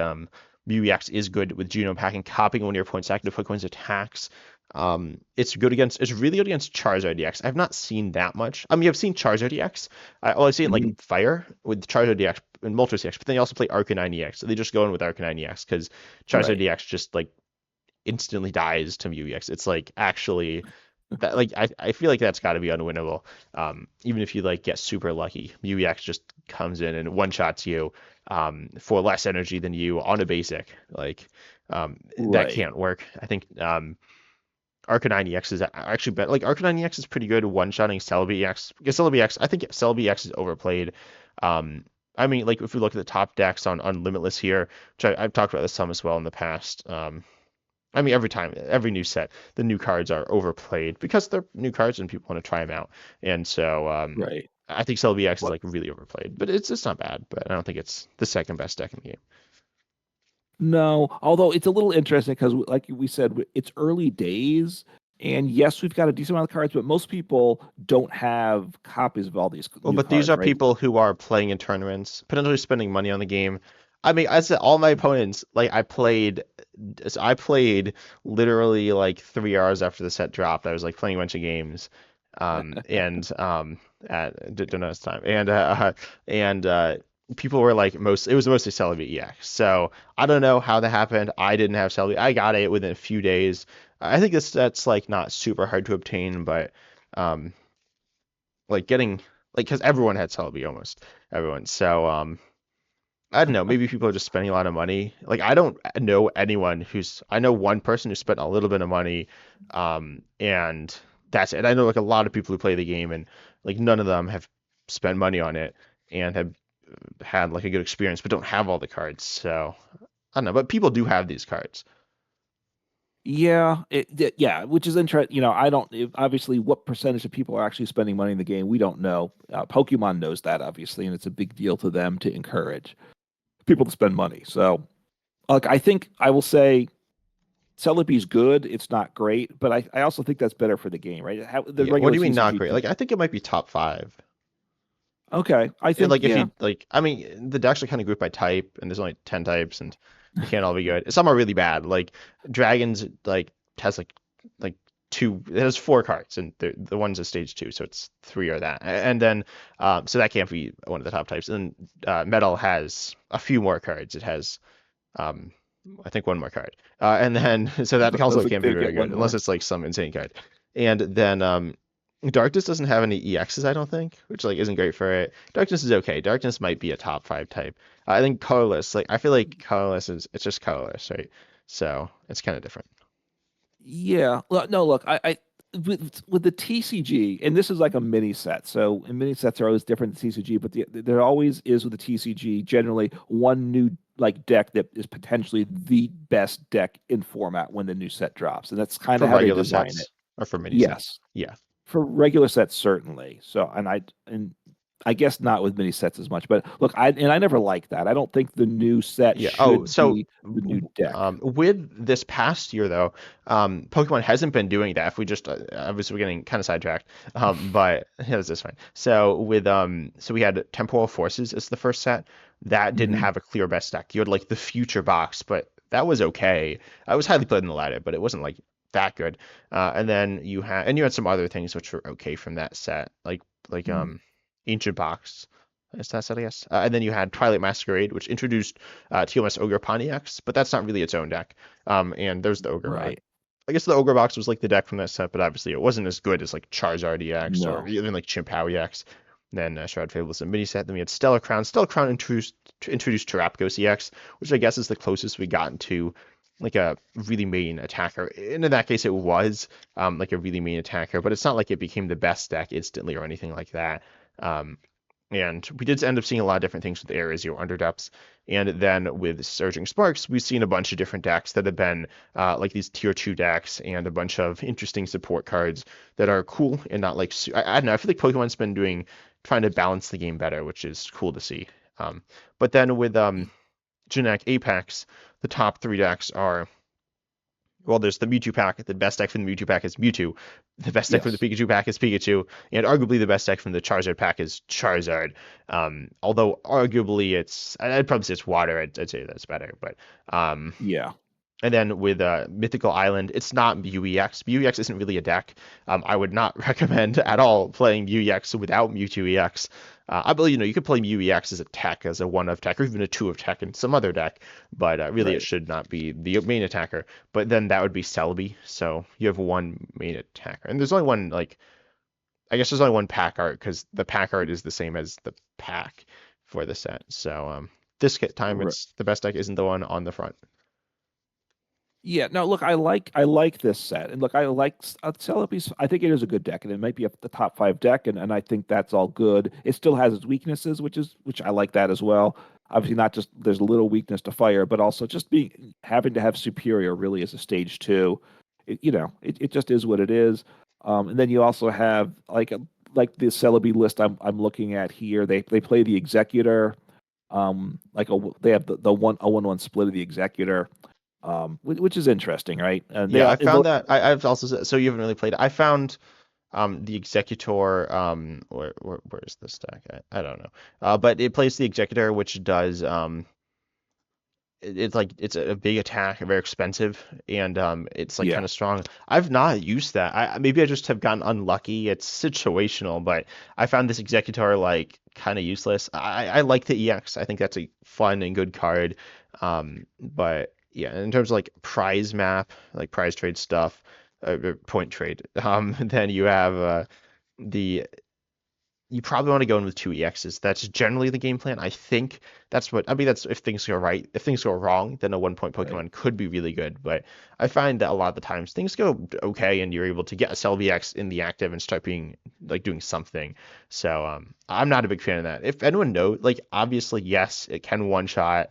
MewEX is good with genome packing, copying one of your points active Pokemon's attacks. It's really good against Charizard DX. I've not seen that much. I mean, I've seen Charizard DX. I've seen like Mhm. Fire with Charizard DX and Moltres DX, but then you also play Arcanine EX. So they just go in with Arcanine EX because Charizard Right. DX just like instantly dies to Mew EX. It's like actually that like I feel like that's got to be unwinnable. Even if you like get super lucky, Mew EX just comes in and one shots you for less energy than you on a basic. Like that Right. can't work. I think Arcanine EX is actually better. Like Arcanine EX is pretty good one-shotting Celebi EX. Because Celebi EX, I think Celebi EX is overplayed. Um, I mean, like if we look at the top decks on Limitless here, which I've talked about this some as well in the past. I mean, every new set, the new cards are overplayed because they're new cards and people want to try them out. And so Right. I think Celebi EX is Well, like really overplayed, but it's not bad. But I don't think it's the second best deck in the game. no, although it's a little interesting because, like we said, it's early days, and yes, we've got a decent amount of cards, but most people don't have copies of all these Well, new but these cards, are right? people who are playing in tournaments, potentially spending money on the game. I mean, I said all my opponents, like I played literally like 3 hours after the set dropped. I was like playing a bunch of games, and don't know his time, and people were like it was mostly Celebi EX. So I don't know how that happened. I didn't have Celebi. I got it within a few days. I think that's like not super hard to obtain, but um like getting like because everyone had Celebi almost everyone. So I don't know. Maybe people are just spending a lot of money. Like I don't know anyone who's I know one person who spent a little bit of money, and that's it. I know like a lot of people who play the game and like none of them have spent money on it and have had like a good experience, but don't have all the cards. So I don't know. But people do have these cards. Yeah, yeah, which is interesting. I don't obviously what percentage of people are actually spending money in the game. We don't know. Pokemon knows that obviously, and it's a big deal to them to encourage people to spend money. So, like, I think I will say Celebi's good. It's not great, but I also think that's better for the game, right? The Yeah. What regular do you mean not TCG great? can. Like I think it might be top five. Okay, I And think like if yeah, you like, I mean, the decks are kind of grouped by type, and there's only 10 types, and they can't all be good. Some are really bad. Like dragons, like has like two. It has four cards, and the one's a stage two, so it's three or that. And then so that can't be one of the top types. And metal has a few more cards. It has um I think one more card. And then so that also those can't be they very get one good unless more. it's like some insane card. And then Darkness doesn't have any EXs, I don't think, which like isn't great for it. Darkness is okay. Darkness might be a top five type. I think colorless, like I feel like colorless is it's just colorless, right? So it's kind of different. Yeah. No, look, I with the TCG, and this is like a mini set. So, and mini sets are always different than TCG, but there always is with the TCG generally one new like deck that is potentially the best deck in format when the new set drops, and that's kind For of how they regular design it. sets or for mini sets. Yes, Yeah. for regular sets certainly. So, and I guess not with mini sets as much, but look, I never like that. I don't think the new set Yeah. Oh, should so be the new deck. with this past year though, Pokemon hasn't been doing that. If we just obviously we're getting kind of sidetracked, but yeah, that's fine. So so we had Temporal Forces as the first set that didn't Mhm. have a clear best deck. You had like the Future Box, but that was okay. I was highly played in the ladder, but it wasn't like that good. And then you had some other things which were okay from that set, like Mhm. Ancient Box. Is that set, I guess? And then you had Twilight Masquerade, which introduced TMS Ogre Pontiacs, but that's not really its own deck. And there's the Ogre. Right. I guess the Ogre Box was like the deck from that set, but obviously it wasn't as good as like Charizard EX or No. even like Chimpow EX. Then Shroud Fable was a mini set. Then we had Stellar Crown. Stellar Crown introduced Terapagos EX, which I guess is the closest we gotten to like a really main attacker. And in that case, it was like a really main attacker, but it's not like it became the best deck instantly or anything like that. Um, And we did end up seeing a lot of different things with the Area Zero Underdepths. And then with Surging Sparks, we've seen a bunch of different decks that have been like these tier 2 decks and a bunch of interesting support cards that are cool and not like, I don't know, I feel like Pokemon's been trying to balance the game better, which is cool to see. But then with Genetic Apex, the top three decks are well, there's the Mewtwo pack. The best deck from the Mewtwo pack is Mewtwo. The best deck from the Yes. Pikachu pack is Pikachu, and arguably the best deck from the Charizard pack is Charizard. Although arguably I'd probably say it's Water. I'd say that's better. But Yeah. and then with Mythical Island, it's not MewEX. MewEX isn't really a deck. I would not recommend at all playing MewEX without Mewtwo EX. I believe you could play MewEX as a tech, as a one of tech, or even a two of tech in some other deck, but really it Right. should not be the main attacker. But then that would be Celebi, so you have one main attacker, and there's only one I guess there's only one pack art because the pack art is the same as the pack for the set. So this time Right. it's the best deck isn't the one on the front. Yeah, no, look, I like this set, and look, I like Celebi's. I think it is a good deck, and it might be the top five deck, and I think that's all good. It still has its weaknesses, which I like that as well. Obviously, not just there's a little weakness to fire, but also just being having to have superior really as a stage two. It just is what it is. And then you also have like the Celebi list I'm looking at here. They play the Executor. They have the one split of the Executor, which is interesting, right? And they Yeah, are I found that I've also so you haven't really played it. I found the Executor where is this deck? I don't know. But it plays the Executor, which does it's like it's a big attack, very expensive, and it's like kind yeah, of strong. I've not used that. Maybe I just have gotten unlucky. It's situational, but I found this Executor like kind of useless. I like the EX. I think that's a fun and good card. But yeah, in terms of like prize map, like prize trade stuff, point trade, then you have the you probably want to go in with two EXs. That's generally the game plan. I think that's if things go right. If things go wrong, then a 1 point right. Pokemon could be really good. But I find that a lot of the times things go okay and you're able to get a Celebi X in the active and start being like doing something. So I'm not a big fan of that. If anyone knows, like obviously yes, it can one shot.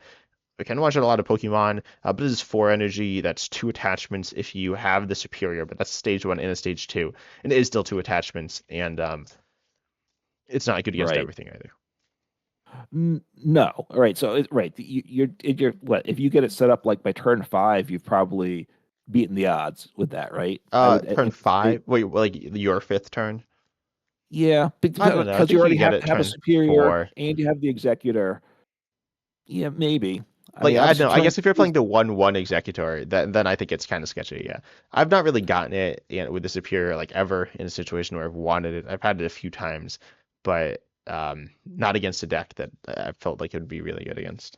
It can one shot a lot of Pokemon, but it is four energy. That's two attachments if you have the superior, but that's stage one and a stage two, and it is still two attachments, and it's not good against Right. everything either. No. All right. So right, you're what if you get it set up like by turn five, you've probably beaten the odds with that, right? I would Turn anticipate. five. Wait, like your fifth turn? Yeah, I don't know. I because you think you already could get have it to have a turn superior four. and you have the executor. Yeah, maybe. I Like mean, I don't obviously, know. I turn guess if you're three is playing the 1/1 Executor, then I think it's kind of sketchy. Yeah, I've not really gotten it with the superior like ever in a situation where I've wanted it. I've had it a few times, but not against a deck that I felt like it would be really good against.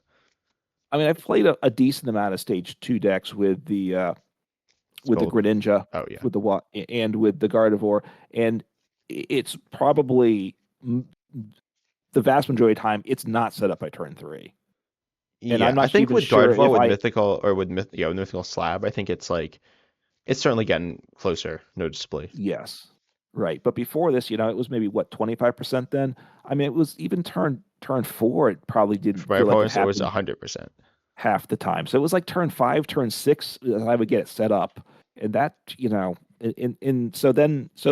I mean, I've played a decent amount of stage two decks with the Skull. Greninja, Oh yeah. with the and with the Gardevoir, and it's probably the vast majority of the time it's not set up by turn three, and Yeah, I'm I not think even with sure Gardevoir if with I Mythical or with Mythical Slab, I think it's like it's certainly getting closer noticeably. yes, right. But before this, it was maybe what 25% then. I mean, it was even turn four. It probably For didn't my feel like it opponents, it was happened 100%. half the time. So it was like turn five, turn six, I would get it set up, and that so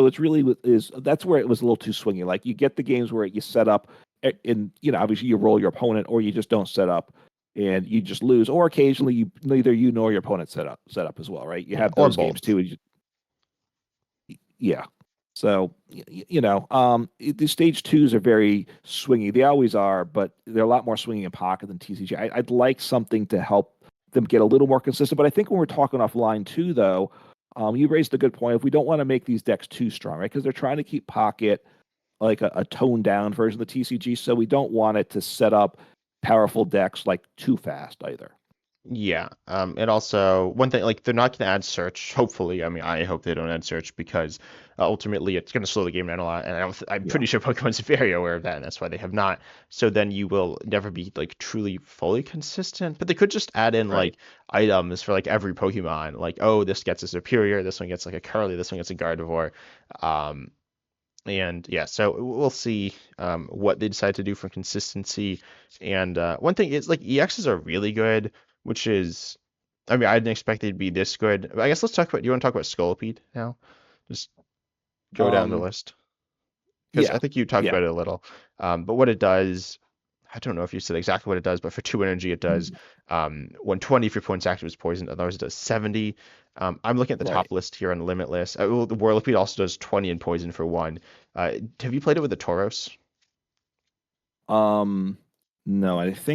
it's really is that's where it was a little too swingy. Like you get the games where you set up, and obviously you roll your opponent, or you just don't set up, and you just lose, or occasionally neither you nor your opponent set up as well, right? You Yeah, have or those games both. too. Yeah. So, the stage twos are very swingy. They always are, but they're a lot more swinging in pocket than TCG. I'd like something to help them get a little more consistent. But I think when we're talking offline too, though, you raised a good point. If we don't want to make these decks too strong, right? Because they're trying to keep pocket like a toned down version of the TCG, so we don't want it to set up powerful decks like too fast either. Yeah. And also one thing, like they're not going to add search. Hopefully, I mean, I hope they don't add search because ultimately it's going to slow the game down a lot. And I'm Yeah. pretty sure Pokemon's very aware of that, and that's why they have not. So then you will never be like truly fully consistent. But they could just add in Right. like items for like every Pokemon. Like, oh, this gets a Superior, this one gets like a Curly, this one gets a Gardevoir. Um, And yeah, so we'll see what they decide to do for consistency. And one thing is like EXs are really good, which is, I mean, I didn't expect they'd be this good. But I guess let's talk about. Do you want to talk about Scolipede now? Just go down the Um, list because yeah, I think you talked yeah. about it a little. But what it does, I don't know if you said exactly what it does, but for 2 energy, it does Mm, 120 if your opponent's active is poisoned. Otherwise, it does 70. I'm looking at the right. top list here on Limitless. Well, the Whirlipede also does 20 in poison for one. Have you played it with the Tauros? Um, no, I just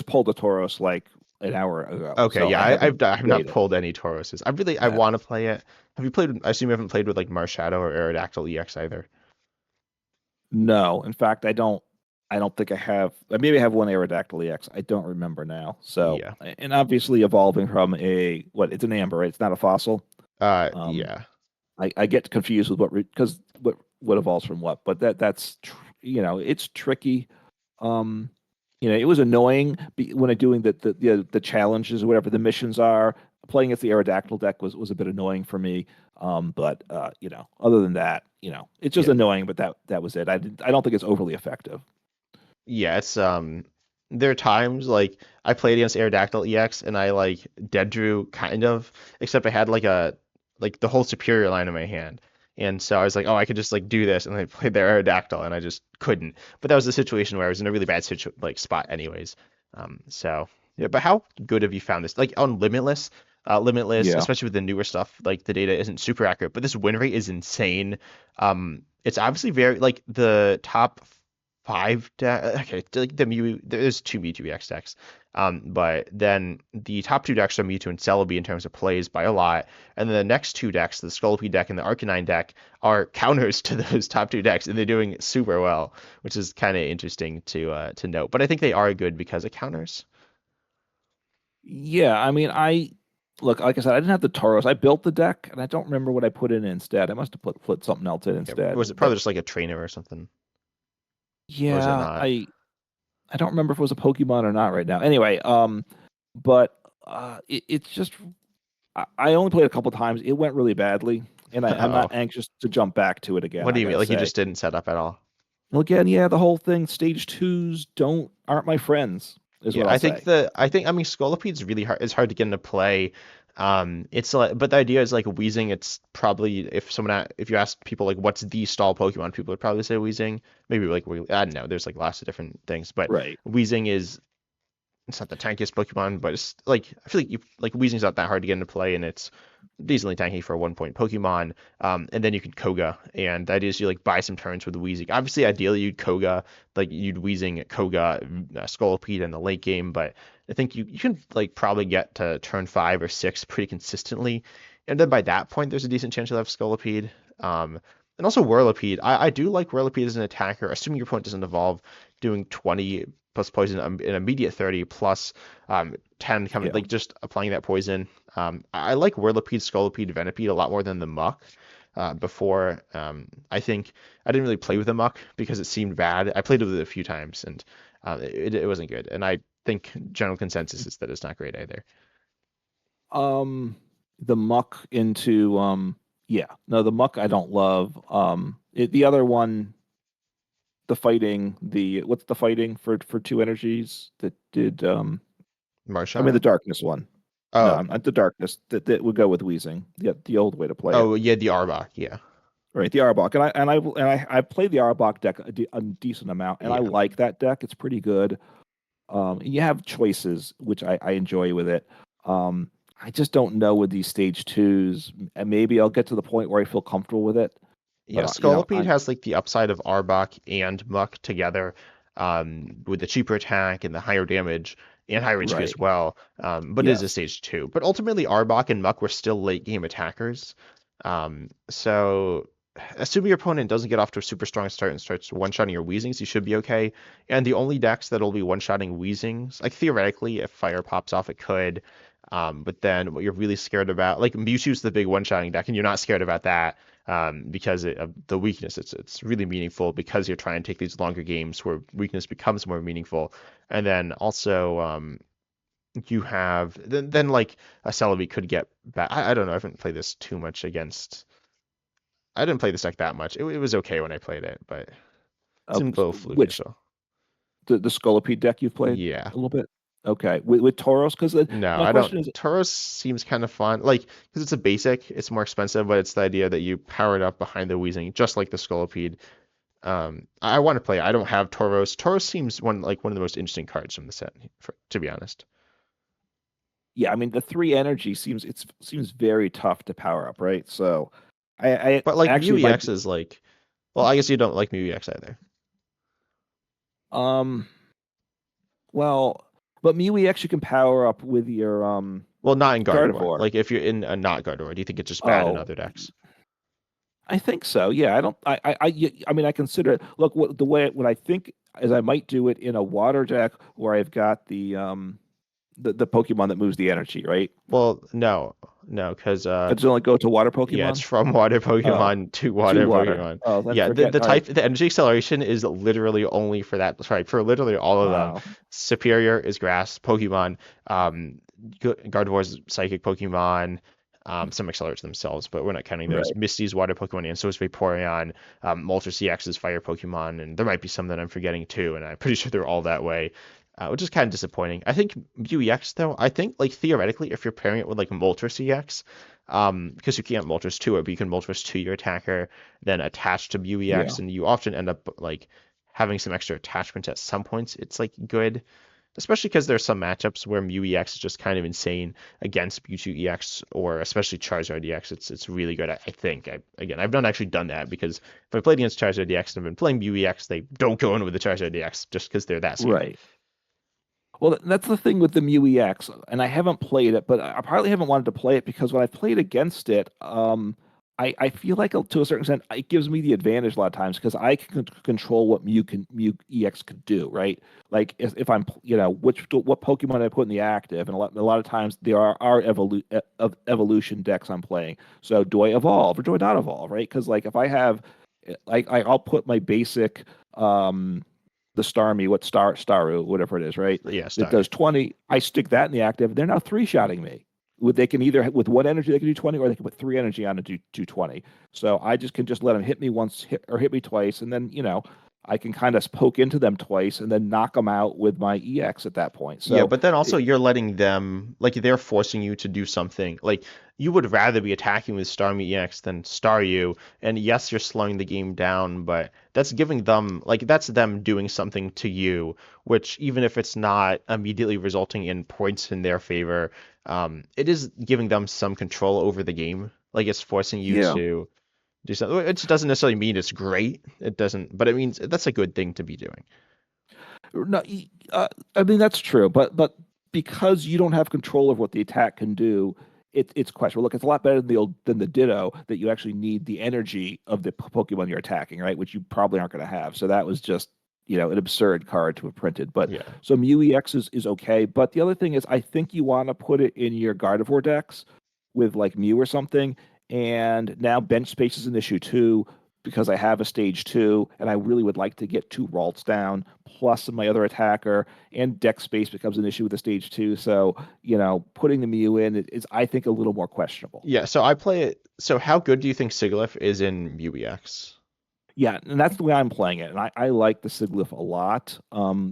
pulled the Tauros like an hour ago, Okay, so yeah, I haven't I have not played it. pulled any Tauroses. I Yeah. want to play it. Have you played? I assume you haven't played with like Marshadow or Aerodactyl EX either. No, in fact, I don't think I have. Maybe I have one Aerodactyl EX. I don't remember now. So, Yeah. and obviously evolving from a what? It's an amber, right? It's not a fossil. Um, Yeah. I get confused with because what evolves from what, but it's tricky. Um, it was annoying when I doing the challenges or whatever the missions are. Playing against the Aerodactyl deck was a bit annoying for me. But other than that, it's just Yeah. annoying. But that was it. I don't think it's overly effective. Yeah, it's there are times like I played against Aerodactyl EX and I like dead drew kind of, except I had like the whole superior line in my hand. And so I was like, oh, I could just like do this, and I played their Aerodactyl and I just couldn't. But that was the situation where I was in a really bad spot anyways. So yeah, but how good have you found this? Like on Limitless, Yeah. especially with the newer stuff, like the data isn't super accurate, but this win rate is insane. It's obviously very like the top five okay, like the Mew, there's two Mewtwo EX decks. But then the top two decks are Mewtwo and Celebi in terms of plays by a lot. And then the next two decks, the Scolipede deck and the Arcanine deck, are counters to those top two decks, and they're doing super well, which is kind of interesting to note. But I think they are good because of counters. Yeah. I mean, I look, like I said, I didn't have the Tauros. I built the deck, and I don't remember what I put in instead. I must have put something else in Yeah, instead. was it But probably just like a trainer or something? Or was it yeah, not? I don't remember if it was a Pokemon or not right now. Anyway, but it's just I only played a couple times. It went really badly, and I'm not Oh, anxious to jump back to it again. what do I you mean? gotta Like you say. just didn't set up at all? Well, again, yeah, the whole thing. Stage twos aren't my friends, is Yeah, what I'll say. I mean Scolopede's really hard. It's hard to get into play. It's like, but the idea is like Weezing. It's probably if you ask people like what's the stall Pokemon, people would probably say Weezing. Maybe like I don't know. There's like lots of different things, but Right. Weezing is it's not the tankiest Pokemon, but it's like I feel like Weezing's not that hard to get into play, and it's decently tanky for a 1 point Pokemon. And then you can Koga, and the idea is you like buy some turns with Weezing. Obviously, ideally you'd Koga, like you'd Weezing, Koga, Scolipede in the late game, but I think you can like probably get to turn 5 or 6 pretty consistently, and then by that point there's a decent chance you'll have Scolipede. And also Whirlipede. I do like Whirlipede as an attacker, assuming your opponent doesn't evolve, doing 20 plus poison, an immediate 30 plus 10 coming, Yeah. like just applying that poison. I like Whirlipede, Scolipede, Venipede a lot more than the Muck. Before, I think I didn't really play with the Muck because it seemed bad. I played with it a few times and it wasn't good. And I think general consensus is that it's not great either. Um, the muck into yeah, no, the muck I don't love. The other one, the fighting, the what's the fighting for two energies that did I mean the Marshadow? darkness one. No, Oh, I'm not the darkness that would go with Wheezing. The old way to play it. oh yeah, the Arbok. Yeah, Right, the Arbok, and I played the Arbok deck a decent amount, and I yeah. like that deck. It's pretty good. You have choices, which I enjoy with it. I just don't know with these stage twos, and maybe I'll get to the point where I feel comfortable with it. Yeah, But Scolipede has like the upside of Arbok and Muck together, with the cheaper attack and the higher damage and higher HP right, as well. But it is a yes, stage two. But ultimately, Arbok and Muck were still late game attackers. So assuming your opponent doesn't get off to a super strong start and starts one-shotting your Weezings, you should be okay. And the only decks that'll be one-shotting Weezings, like theoretically, if Fire pops off, it could. But then what you're really scared about, like Mewtwo's the big one-shotting deck, and you're not scared about that because of the weakness. It's really meaningful because you're trying to take these longer games where weakness becomes more meaningful. And then also you have then like a Celebi could get back. I don't know. I haven't played this too much against I didn't play this deck that much. It was okay when I played it, but it seemed a little fluky. Which So the Scolipede deck you've played yeah. a little bit? Okay, with Tauros, because No, my I don't. question is, Tauros seems kind of fun, like because it's a basic. It's more expensive, but it's the idea that you power it up behind the Weezing, just like the Scolipede. I want to play it. I don't have Tauros. Tauros seems one of the most interesting cards from the set, to be honest. yeah, I mean the three energy seems very tough to power up, right? So, I But like Mew actually might EX is like, well, I guess you don't like Mew EX either. um well, but MeWe you can power up with your Well, not in Gardevoir. Gardevoir. Like if you're in a not Gardevoir, do you think it's just bad in Oh, other decks? I think so. Yeah, I don't. I mean, I consider it. Look, the way what I think is I might do it in a water deck where I've got the Pokemon that moves the energy, right? Well, no, no, because Does it only go to water yeah, it's Pokemon? from water Oh, Pokemon to to water water. Pokemon. Oh, then Yeah, the forget. the All right. type the energy acceleration is literally only for that. Sorry, for literally all of them. Wow. Superior is grass Pokemon. Gardevoir's psychic Pokemon. Some accelerate themselves, but we're not counting those. Right. Misty's water Pokemon, and so is Vaporeon. Moltres CX is fire Pokemon, and there might be some that I'm forgetting too, and I'm pretty sure they're all that way. Which is kind of disappointing. I think UEX though, I think like theoretically, if you're pairing it with like Moltres EX, because you can't Moltres to it, but you can Moltres to your attacker, then attach to Yeah. UEX, and you often end up like having some extra attachment at some points. It's like good, especially because there's some matchups where Mew EX is just kind of insane against Mewtwo EX or especially Charizard EX. It's really good. I think. Again, I've not actually done that because if I played against Charizard EX and I've been playing Mew EX, they don't go in with the Charizard EX just because they're that scary. Right. Well, that's the thing with the MUEX, and I haven't played it, but I probably haven't wanted to play it because when I played against it, I feel like to a certain extent it gives me the advantage a lot of times because I can control what Mew EX can do, right? Like if I'm, what Pokemon I put in the active, and a lot of times there are of evolution decks I'm playing. So do I evolve or do I not evolve, right? Because like if I have, like I'll put my basic the Starmie, Staru, whatever it is, right? Yeah, That Starmie. does 20. I stick that in the active. They're now three-shotting me. They can either with one energy they can do 20, or they can put three energy on and do 20. So I just let them hit me once, hit me twice, and then I can kind of poke into them twice and then knock them out with my EX at that point. Yeah, So but then also you're letting them, like they're forcing you to do something. Like you would rather be attacking with Starmie EX than Staryu, and yes, you're slowing the game down, but that's giving them, like that's them doing something to you, which even if it's not immediately resulting in points in their favor, it is giving them some control over the game. Like it's forcing you yeah, to do something. It doesn't necessarily mean it's great. It doesn't, but it means that's a good thing to be doing. no, I mean that's true, but because you don't have control of what the attack can do, it's questionable. Look, it's a lot better than the Ditto that you actually need the energy of the Pokemon you're attacking, right? Which you probably aren't going to have. So that was just an absurd card to have printed. But Yeah. so Mew EX is okay. But the other thing is, I think you want to put it in your Gardevoir decks with like Mew or something. And now bench space is an issue too because I have a stage two and I really would like to get two Ralts down plus my other attacker, and deck space becomes an issue with the stage two. So, putting the Mew in is, I think, a little more questionable. Yeah, so I play it. So how good do you think Sigilyph is in UEX? Yeah, and that's the way I'm playing it. And I like the Sigilyph a lot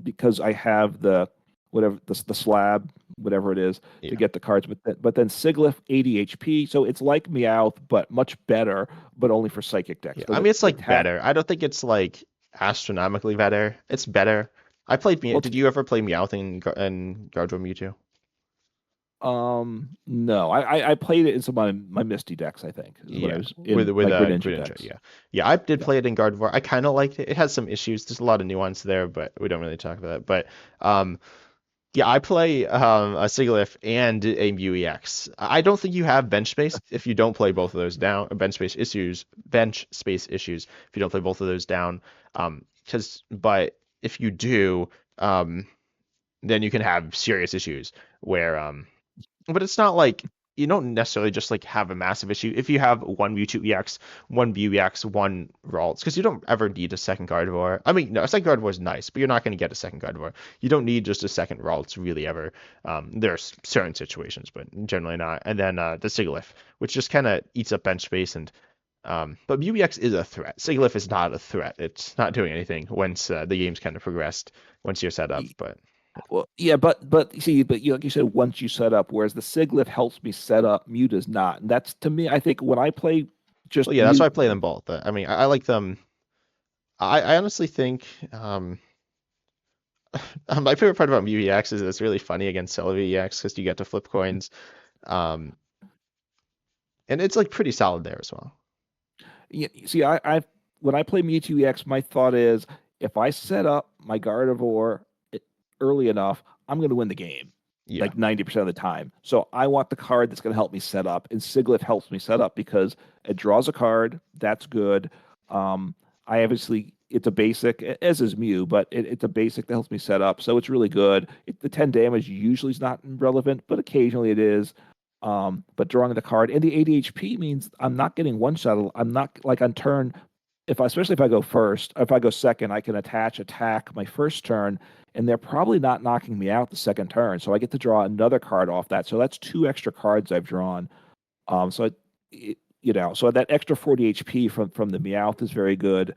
because I have the whatever the slab, whatever it is, to Yeah. get the cards. But then Sigilyph 80 HP, so it's like Meowth, but much better, but only for psychic decks Yeah. because I mean, it's the like attack. better. I don't think it's like astronomically better. It's better. I played Well, Did you ever play Meowth in Guardian Mewtwo? no, I played it in some of my Misty decks. I think is what I Yeah, was in my Greninja Greninja. decks. Yeah, yeah. I did Yeah. play it in Gardevoir. I kind of liked it. It has some issues. There's a lot of nuance there, but we don't really talk about that. But yeah, I play a Sigilyph and a Mew EX. I don't think you have bench space if you don't play both of those down. Bench space issues if you don't play both of those down. But if you do, um, then you can have serious issues where but it's not like you don't necessarily just like have a massive issue if you have one Mewtwo EX, one Mew EX, one Ralts, because you don't ever need a second Gardevoir. I mean, no, a second Gardevoir is nice, but you're not going to get a second Gardevoir. You don't need just a second Ralts really ever. There's certain situations, but generally not. And then the Sigilyph, which just kind of eats up bench space and But UEX is a threat. Sigilyph is not a threat. It's not doing anything once the game's kind of progressed, once you're set up. But Well, yeah, but you see, but like you said, once you set up, whereas the Siglif helps me set up, Mew does not, and that's to me. I think when I play just well, yeah, that's why Mew, I play them both. I mean, I like them. I honestly think my favorite part about UEX is it's really funny against Celebi EX because you get to flip coins. Um, and it's like pretty solid there as well. see, I when I play Mewtwo EX, my thought is if I set up my Gardevoir early enough, I'm going to win the game, Yeah. like 90% of the time. So I want the card that's going to help me set up, and Siglif helps me set up because it draws a card. That's good. I obviously it's a basic, as is Mew, but it's a basic that helps me set up, so it's really good. The 10 damage usually is not relevant, but occasionally it is. But drawing the card and the ADHP means I'm not getting one shot. I'm not like on turn. If I, especially if I go first, if I go second, I can attack my first turn, and they're probably not knocking me out the second turn. So I get to draw another card off that. So that's two extra cards I've drawn. So so that extra 40 HP from the Meowth is very good,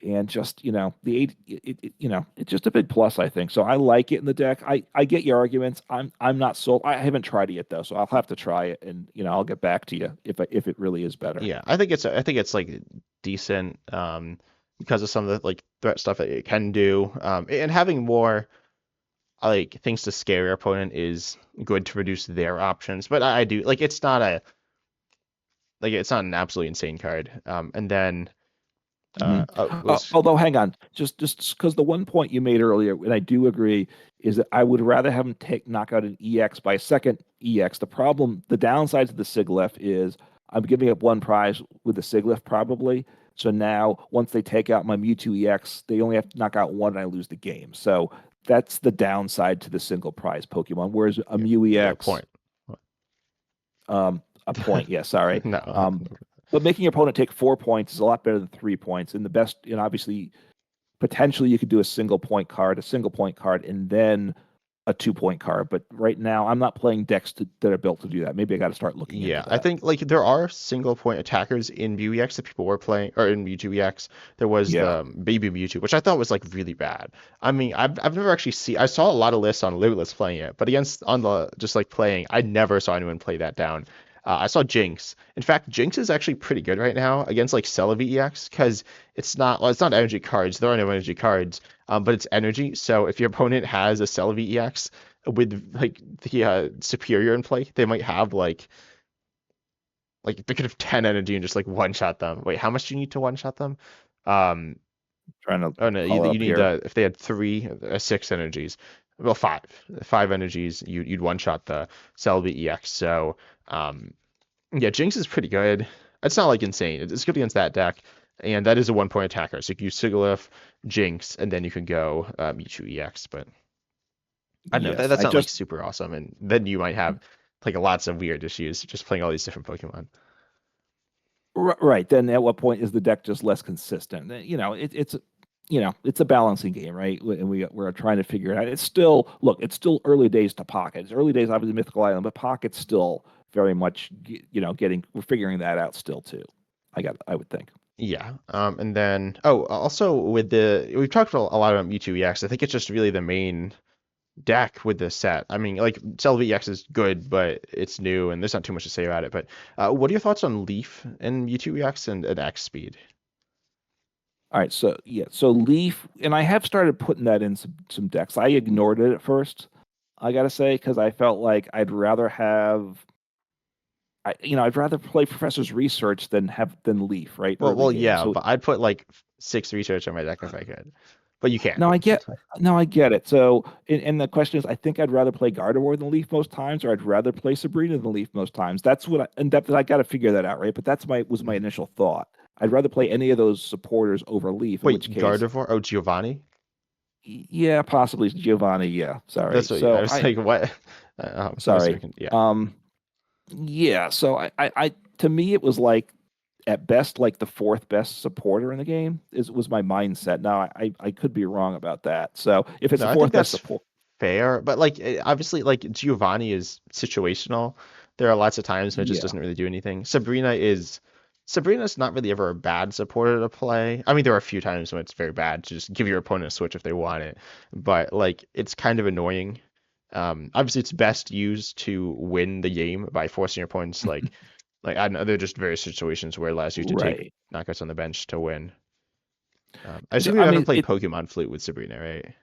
and just the eight, it's just a big plus, I think. So I like it in the deck. I get your arguments. I'm not sold. I haven't tried it yet though, so I'll have to try it, and I'll get back to you if it really is better. Yeah, I think it's like decent because of some of the like threat stuff that it can do. And having more like things to scare your opponent is good to reduce their options. But I do like it's not an absolutely insane card. And then hmm was Although, hang on, just because the one point you made earlier, and I do agree, is that I would rather have him knock out an EX by a second EX. The downside to the Siglef is I'm giving up one prize with the Siglef probably. So now, once they take out my Mewtwo EX, they only have to knock out one, and I lose the game. So that's the downside to the single prize Pokemon. Whereas a Mew yeah, EX, point. a point, yeah, sorry. No, But making your opponent take 4 points is a lot better than 3 points. And the best, obviously, potentially you could do a single point card, and then a 2 point card. But right now, I'm not playing decks that are built to do that. Maybe I got to start looking into yeah, I that. think like there are single point attackers in Mew EX that people were playing, or in Mewtwo EX. There was Yeah. the Baby Mewtwo, which I thought was like really bad. I mean, I've never actually seen. I saw a lot of lists on Limitless playing it, but against on the just like playing, I never saw anyone play that down. I saw Jinx. In fact, Jinx is actually pretty good right now against like Celebi EX because it's not energy cards. There are no energy cards, but it's energy. So if your opponent has a Celebi EX with like the superior in play, they might have like they could have 10 energy and just like one shot them. Wait, how much do you need to one shot them? Um, Trying to oh no, you, pull it you up need here. if they had three, six energies, well five energies, you'd one shot the Celebi EX. So yeah, Jinx is pretty good. It's not like insane. It's good against that deck, and that is a 1 point attacker. So you can use Sigilyph, Jinx, and then you can go Mewtwo EX. But I don't know. Yes. That's not like super awesome, and then you might have like lots of weird issues just playing all these different Pokemon. Right. Then at what point is the deck just less consistent? It's a balancing game, right? And we're trying to figure it out. It's still early days to Pocket. It's early days, obviously, Mythical Island, but Pocket's still very much, we're figuring that out still too. I would think. Yeah. And then also with we've talked a lot about Mewtwo EX. I think it's just really the main deck with this set. I mean, like Celebi EX is good, but it's new and there's not too much to say about it. But what are your thoughts on Leaf and Mewtwo EX and X Speed? All right. So yeah. So Leaf, and I have started putting that in some decks. I ignored it at first. I gotta say, because I felt like I'd rather play Professor's Research than Leaf, right? Early Well, game. yeah, So but I'd put like six research on my deck if I could, but you can't. no, I get, no, I get it. So, and the question is, I think I'd rather play Gardevoir than Leaf most times, or I'd rather play Sabrina than Leaf most times. That's what in depth. I got to figure that out, right? But that's my Mhm. initial thought. I'd rather play any of those supporters over Leaf. In which Wait, case, Gardevoir? Oh, Giovanni? yeah, possibly Giovanni. Yeah, sorry. That's what I So was like. What? I was sorry. thinking, yeah. Yeah. So to me, it was like at best like the fourth best supporter in the game was my mindset. Now I could be wrong about that. So if it's No, the I think fourth best that's support. fair, but like obviously, like Giovanni is situational. There are lots of times when it just Yeah. doesn't really do anything. Sabrina is Sabrina's not really ever a bad supporter to play. I mean, there are a few times when it's very bad to just give your opponent a switch if they want it, but like it's kind of annoying. Obviously, it's best used to win the game by forcing your opponents like I don't know, there are just various situations where it allows you to take Right. knockouts on the bench to win. I So assume you've I ever mean played it. Pokemon Flute with Sabrina, right?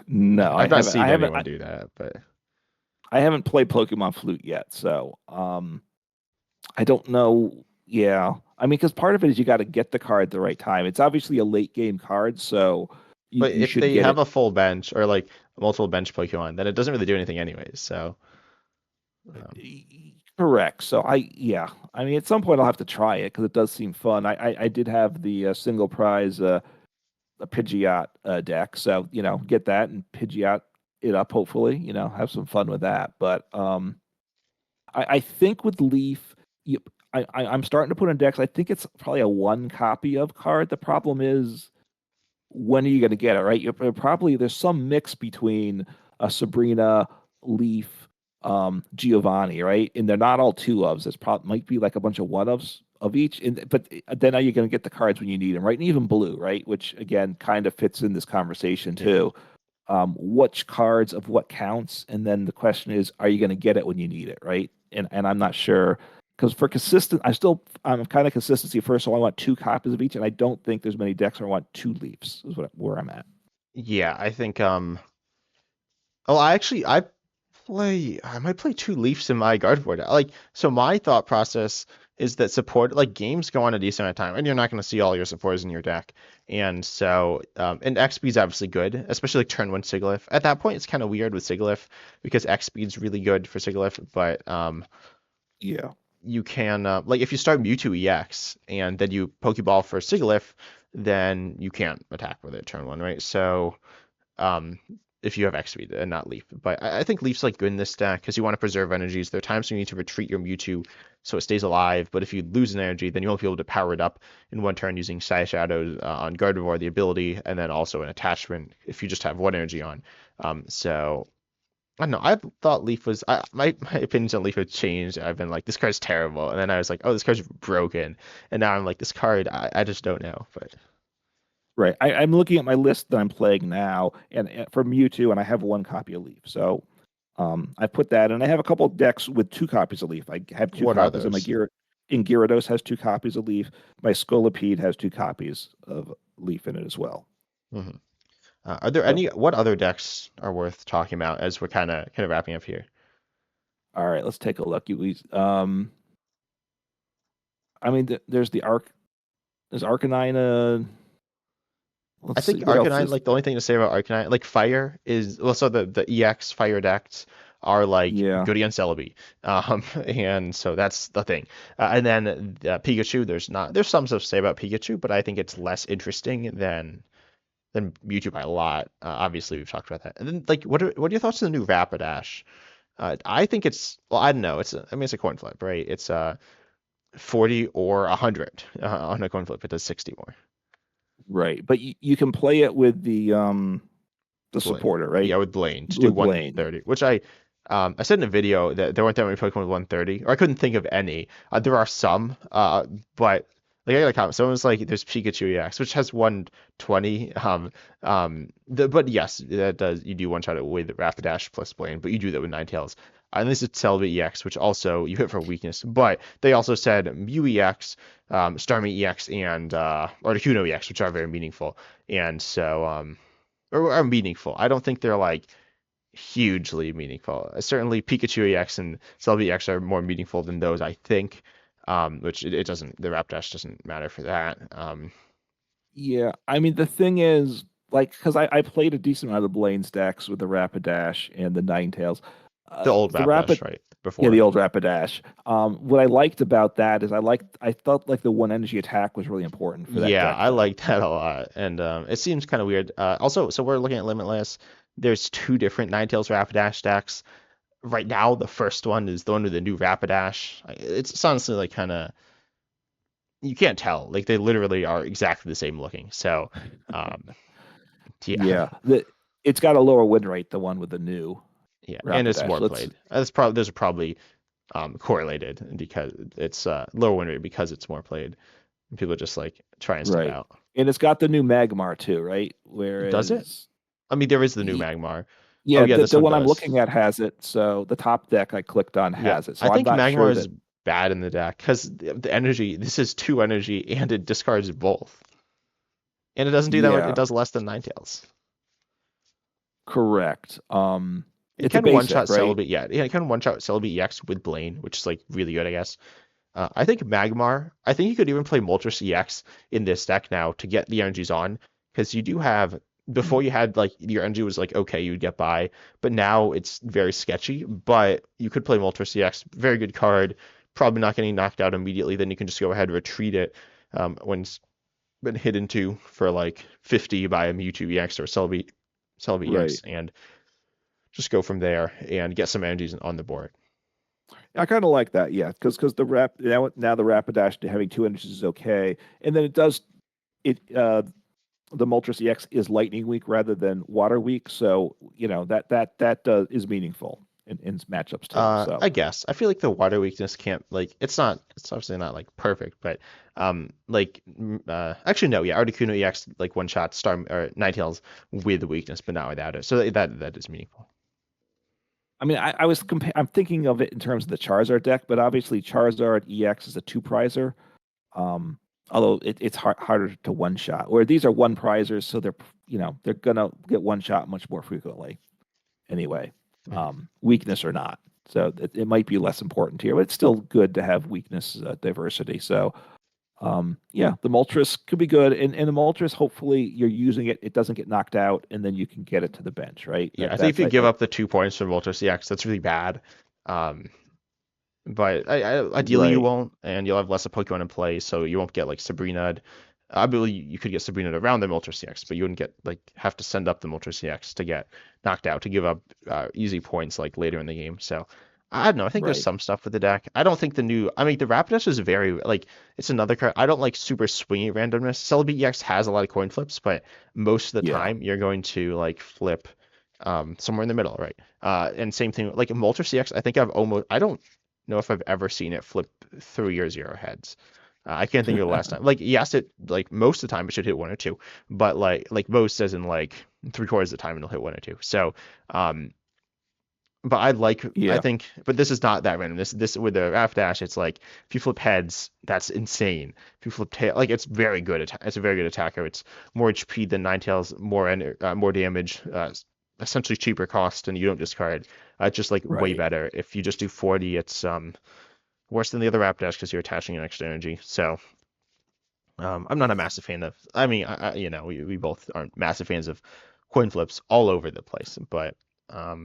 No, I I've not haven't. seen anyone do that, but I haven't played Pokemon Flute yet, so I don't know. Yeah, I mean, because part of it is you got to get the card at the right time. It's obviously a late game card, so but you if should they get have it. a full bench or like multiple bench Pokemon, then it doesn't really do anything anyways. So um, Correct. So yeah, I mean, at some point I'll have to try it because it does seem fun. I did have the single prize a Pidgeot deck, so get that and Pidgeot it up. Hopefully, have some fun with that. But I think with Leaf, you, I'm starting to put in decks. I think it's probably a one copy of card. The problem is when are you going to get it, right? You're probably there's some mix between a Sabrina, Leaf, Giovanni, right? And they're not all two ofs. There's probably might be like a bunch of one ofs of each. But then are you going to get the cards when you need them, right? And even blue, right? Which again kind of fits in this conversation yeah. too. Which cards of what counts, and then the question is, are you going to get it when you need it, right? And I'm not sure because for consistent, I'm kind of consistency first, so I want two copies of each, and I don't think there's many decks where I want two Leafs. Is where I'm at. Yeah, I think oh, I might play two Leafs in my guard board. Like, so my thought process is that support, like games go on a decent amount of time, and you're not going to see all your supporters in your deck. And so, and XP is obviously good, especially like turn one Sigilyph. At that point, it's kind of weird with Sigilyph because XP is really good for Sigilyph, but Yeah. you can like if you start Mewtwo EX and then you Pokeball for Sigilyph, then you can't attack with it turn one, right? So um, if you have X speed and not Leaf. But I think Leaf's like good in this stack because you want to preserve energies. There are times when you need to retreat your Mewtwo so it stays alive. But if you lose an energy, then you won't be able to power it up in one turn using Sky Shadows on Gardevoir, the ability, and then also an attachment if you just have one energy on. So I don't know. I thought Leaf was my opinions on Leaf have changed. I've been like, this card's terrible, and then I was like, oh, this card's broken, and now I'm like, this card, I just don't know. But Right. I'm looking at my list that I'm playing now, and for Mewtwo, and I have one copy of Leaf. So I put that, and I have a couple of decks with two copies of Leaf. I have two what are copies of my those? Gear. In Gyarados has two copies of Leaf. My Scolipede has two copies of Leaf in it as well. Hmm. Are there So, any what other decks are worth talking about as we're kind of wrapping up here? all right, let's take a look. I mean, there's the there's Arcanine. I Let's think see, what else Arcanine, is like the only thing to say about Arcanine, like Fire is well, so the EX Fire decks are like yeah, good against Celebi, and so that's the thing. And then Pikachu, there's some stuff to say about Pikachu, but I think it's less interesting than Mewtwo by a lot. Obviously, we've talked about that. And then like, what are your thoughts on the new Rapidash? I think it's well, I don't know. I mean, it's a coin flip, right? It's 40 or 100 on a coin flip. It does 60 more. right. But you can play it with the Blaine. supporter, right? Yeah, with Blaine to do With Blaine. 130, which I said in a video that there weren't that many Pokemon with 130, or I couldn't think of any. There are some, but like I got a comment. Someone was like, "There's Pikachu EX, which has 120." But yes, that does you do one shot it with Rapidash plus Blaine, but you do that with Ninetales. And this is Celebi EX, which also you hit for weakness. But they also said Mew EX, Starmie EX, and Articuno EX, which are very meaningful. And so or are meaningful. I don't think they're like hugely meaningful. Certainly Pikachu EX and Celebi EX are more meaningful than those, I think. Which it doesn't, the Rapidash doesn't matter for that. Yeah, I mean the thing is, like, because I played a decent amount of the Blaine's decks with the Rapidash and the Ninetales. The old The Rapid, Rapidash, right? yeah, the Before. old Rapidash. What I liked about that is I felt like the one energy attack was really important for that Yeah, deck, I though. like that a lot. And it seems kind of weird. Also, so we're looking at Limitless. There's two different Ninetales Rapidash decks. Right now, the first one is the one with the new Rapidash. It's honestly like kind of you can't tell. Like they literally are exactly the same looking. So, um, yeah, Yeah, it's got a lower win rate, the one with the new yeah, and it's Rapidash. more played. That's probably those are probably correlated because it's lower win rate because it's more played. And people just like trying stuff Right. out. And it's got the new Magmar too, right? Does it? Whereas, I mean, there is the new y- Magmar. Oh yeah, yeah, this the one one I'm does. looking at has it. So the top deck I clicked on Yeah, has it. I So I'm think not Magmar sure is that bad in the deck because the energy. This is two energy and it discards both, and it doesn't do that much. It yeah, does less than Ninetales. correct. It It's a can one shot basic, right? Celebi. Yeah, it can one shot Celebi EX with Blaine, which is like really good, I guess. I think Magmar. I think you could even play Moltres EX in this deck now to get the energies on because you do have. Before you had like your energy was like okay, you'd get by, but now it's very sketchy. But you could play Moltres EX, very good card, probably not getting knocked out immediately. Then you can just go ahead and retreat it when it's been hit into for like 50 by a Mewtwo EX or Celebi Right. EX, and just go from there and get some energies on the board. I kind of like that, yeah, because the rap now the Rapidash having two energies is okay, and then it does it. The Moltres EX is lightning weak rather than water weak, so that is meaningful in matchups too. So I guess I feel like the water weakness can't like it's obviously not like perfect, but actually no, yeah, Articuno EX like one shot Star or Ninetales with the weakness, but not without it. So that is meaningful. I mean, I'm thinking of it in terms of the Charizard deck, but obviously Charizard EX is a two prizer. Um, although it's harder to one shot. Where these are one prizers, so they're gonna get one shot much more frequently anyway, Mhm. weakness or not. So it might be less important here, but it's still good to have weakness diversity. So yeah, the Moltres could be good, and the Moltres, hopefully you're using it, it doesn't get knocked out, and then you can get it to the bench, right? Yeah, I think if That's you give up the 2 points for Voltos EX, that's really bad. Um, but ideally you right, won't, and you'll have less of Pokemon in play, so you won't get like Sabrina. I believe you could get Sabrina around the Moltres CX, but you wouldn't get like have to send up the Moltres CX to get knocked out to give up easy points like later in the game. So I don't know. I think there's right, some stuff with the deck. I don't think the new. I mean, the Rapidash is very like it's another card. I don't like super swingy randomness. Celebi EX has a lot of coin flips, but most of the yeah, time you're going to like flip somewhere in the middle, right? And same thing like Moltres CX. I think I don't know if I've ever seen it flip through your zero heads. I can't think of the last time. Like, yes, it like most of the time it should hit one or two, but like most as in like 3/4 of the time it'll hit one or two. So, um, but I yeah, think, but this is not that random. This with the Rapidash, it's like if you flip heads, that's insane. If you flip tail, like it's very good. It's a very good attacker. It's more HP than Ninetales, more damage, essentially cheaper cost, and you don't discard. It's just like way right. better. If you just do 40, it's worse than the other Rapidash because you're attaching an extra energy. So I'm not a massive fan of. I mean, we both aren't massive fans of coin flips all over the place, but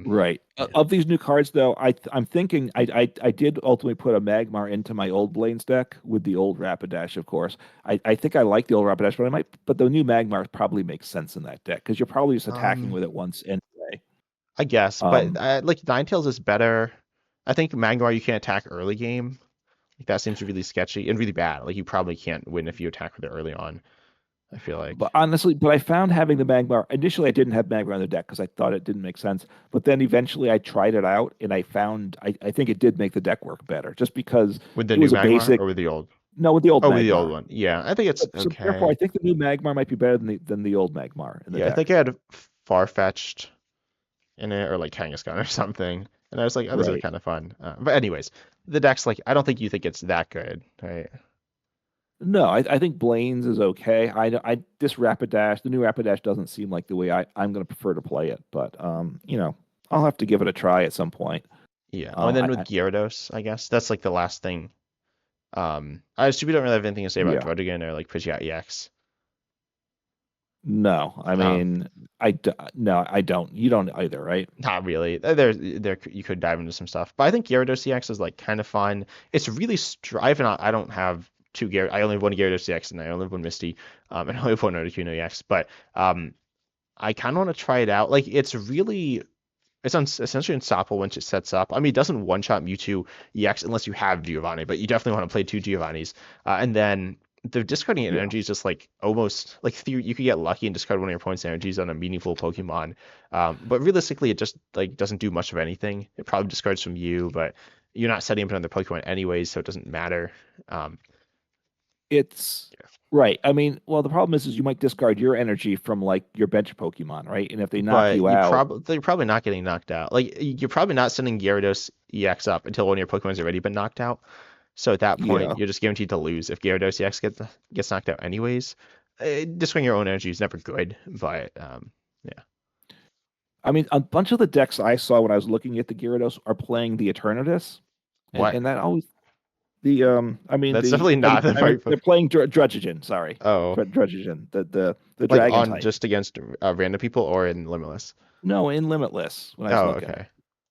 Right. yeah. Of these new cards, though, I'm thinking I did ultimately put a Magmar into my old Blaine's deck with the old Rapidash, of course. I think I like the old Rapidash, but the new Magmar probably makes sense in that deck because you're probably just attacking Um, with it once anyway. I guess, but Um, like Ninetales is better. I think Magmar you can't attack early game. Like that seems really sketchy and really bad. Like you probably can't win if you attack with it early on. I feel like. but honestly, I found having the Magmar initially I didn't have Magmar on the deck because I thought it didn't make sense. But then eventually I tried it out and I found I think it did make the deck work better just because With the it new was a Magmar basic. or with the old? No, with the old Oh, with the old Magmar. one. Yeah, I think it's So therefore, I okay. think the new Magmar might be better than the old Magmar in the Yeah, I think deck. I had Farfetched in it or like Kangaskhan or something. And I was like, oh, this is Right. kind of fun. But anyways, the deck's like, I don't think you think it's that good, right? No, I think Blaine's is okay. This Rapidash, the new Rapidash doesn't seem like the way I'm going to prefer to play it, but I'll have to give it a try at some point. Yeah. Oh, and Um, then I, with I Gyarados, I guess that's like the last thing. I assume you don't really have anything to say about yeah, Druddigon or like Pidgeot EX. no, I Um, mean, no, I don't. You don't either, right? Not really. There you could dive into some stuff, but I think Gyarados EX is like kind of fun. It's really I don't have two Gyarados. I only have one Gyarados EX and I only have one Misty, and I only have one Articuno EX. But I kind of want to try it out. Like it's essentially unstoppable once it sets up. I mean, it doesn't one shot Mewtwo EX unless you have Giovanni, but you definitely want to play two Giovannis. And then the discarding Yeah, energy is just like almost like you could get lucky and discard one of your opponent's energies on a meaningful Pokemon. But realistically, it just like doesn't do much of anything. It probably discards from you, but you're not setting up another Pokemon anyways, so it doesn't matter. Um, It's right. I mean, well, the problem is you might discard your energy from like your bench Pokemon, right? And if they knock but you out, you're probably not getting knocked out. Like you're probably not sending Gyarados EX up until one of your Pokemon's already been knocked out. So at that point, yeah. you're just guaranteed to lose if Gyarados EX gets knocked out anyways. Discarding your own energy is never good, but yeah. I mean, a bunch of the decks I saw when I was looking at the Gyarados are playing the Eternatus, What? and that always the I mean That's definitely not the I mean right. they're playing Druddigen. Sorry, Oh, Druddigen, the like dragon on type. just against random people or in Limitless? No, in Limitless when I was Oh, looking, okay.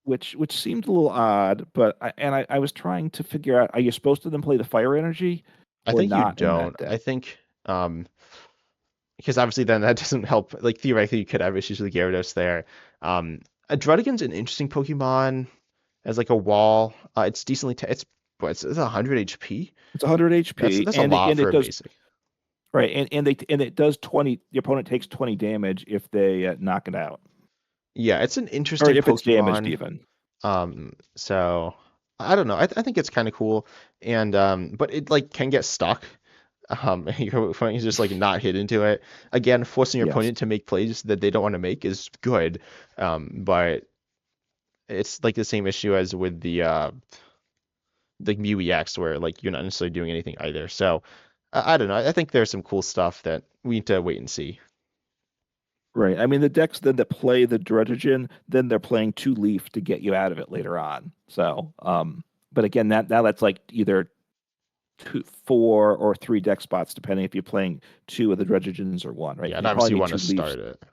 which seemed a little odd, but I was trying to figure out, are you supposed to then play the fire energy I or think you not in that don't. deck? I think because obviously then that doesn't help. Like theoretically, you could have issues with Gyarados there. A Druddigen's an interesting Pokemon as like a wall. It's decently it's 100 HP. It's 100 HP, That's a lot and for it a does basic. right, and it does 20. The opponent takes 20 damage if they knock it out, Yeah, it's an or interesting if it's damaged Pokemon. even. So I don't know. I think it's kind of cool, and but it like can get stuck. Your opponent is just like not hit into it. Again, forcing your Yes. opponent to make plays that they don't want to make is good. But it's like the same issue as with the Mew EX, where like you're not necessarily doing anything either. So I don't know. I think there's some cool stuff that we need to wait and see. Right. I mean, the decks then that play the Druddigen, then they're playing two leaf to get you out of it later on. So, but again, that now that's like either two, four, or three deck spots, depending if you're playing two of the Druddigens or one, right? Yeah, Because and you probably obviously you need want to two leaves. start it.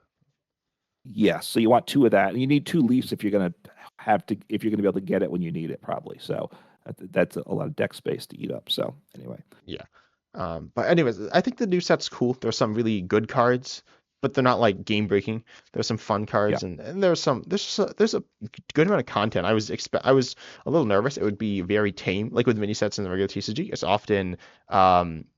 Yes. So you want two of that, and you need two leaves if you're gonna if you're gonna be able to get it when you need it, probably. So that's a lot of deck space to eat up. So anyway, Yeah. But anyways, I think the new set's cool. There's some really good cards, but they're not like game breaking. There's some fun yeah. cards, and there's a good amount of content. I was a little nervous it would be very tame, like with mini sets in the regular TCG. It's often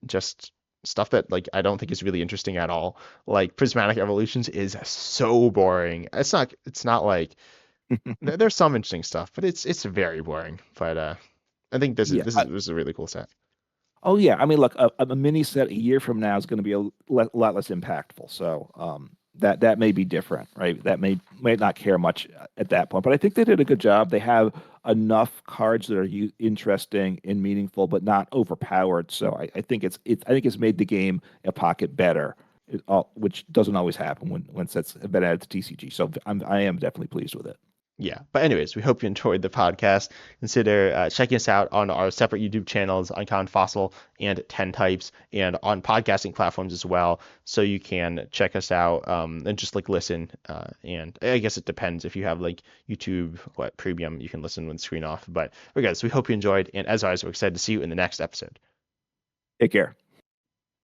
just stuff that like I don't think is really interesting at all. Like Prismatic Evolutions is so boring. It's not like there's some interesting stuff, but it's very boring. But I think Yeah. this is a really cool set. Oh yeah, I mean, look, a mini set a year from now is going to be a lot less impactful. So that may be different, right? That may not care much at that point. But I think they did a good job. They have enough cards that are interesting and meaningful, but not overpowered. So I think I think it's made the game a pocket better, which doesn't always happen when sets have been added to TCG. So I am definitely pleased with it. Yeah. But anyways, we hope you enjoyed the podcast. Consider checking us out on our separate YouTube channels, Uncommon Fossil and 10 Types, and on podcasting platforms as well. So you can check us out and just like listen. And I guess it depends if you have like YouTube, premium, you can listen with the screen off. But regardless, we hope you enjoyed. And as always, we're excited to see you in the next episode. Take care.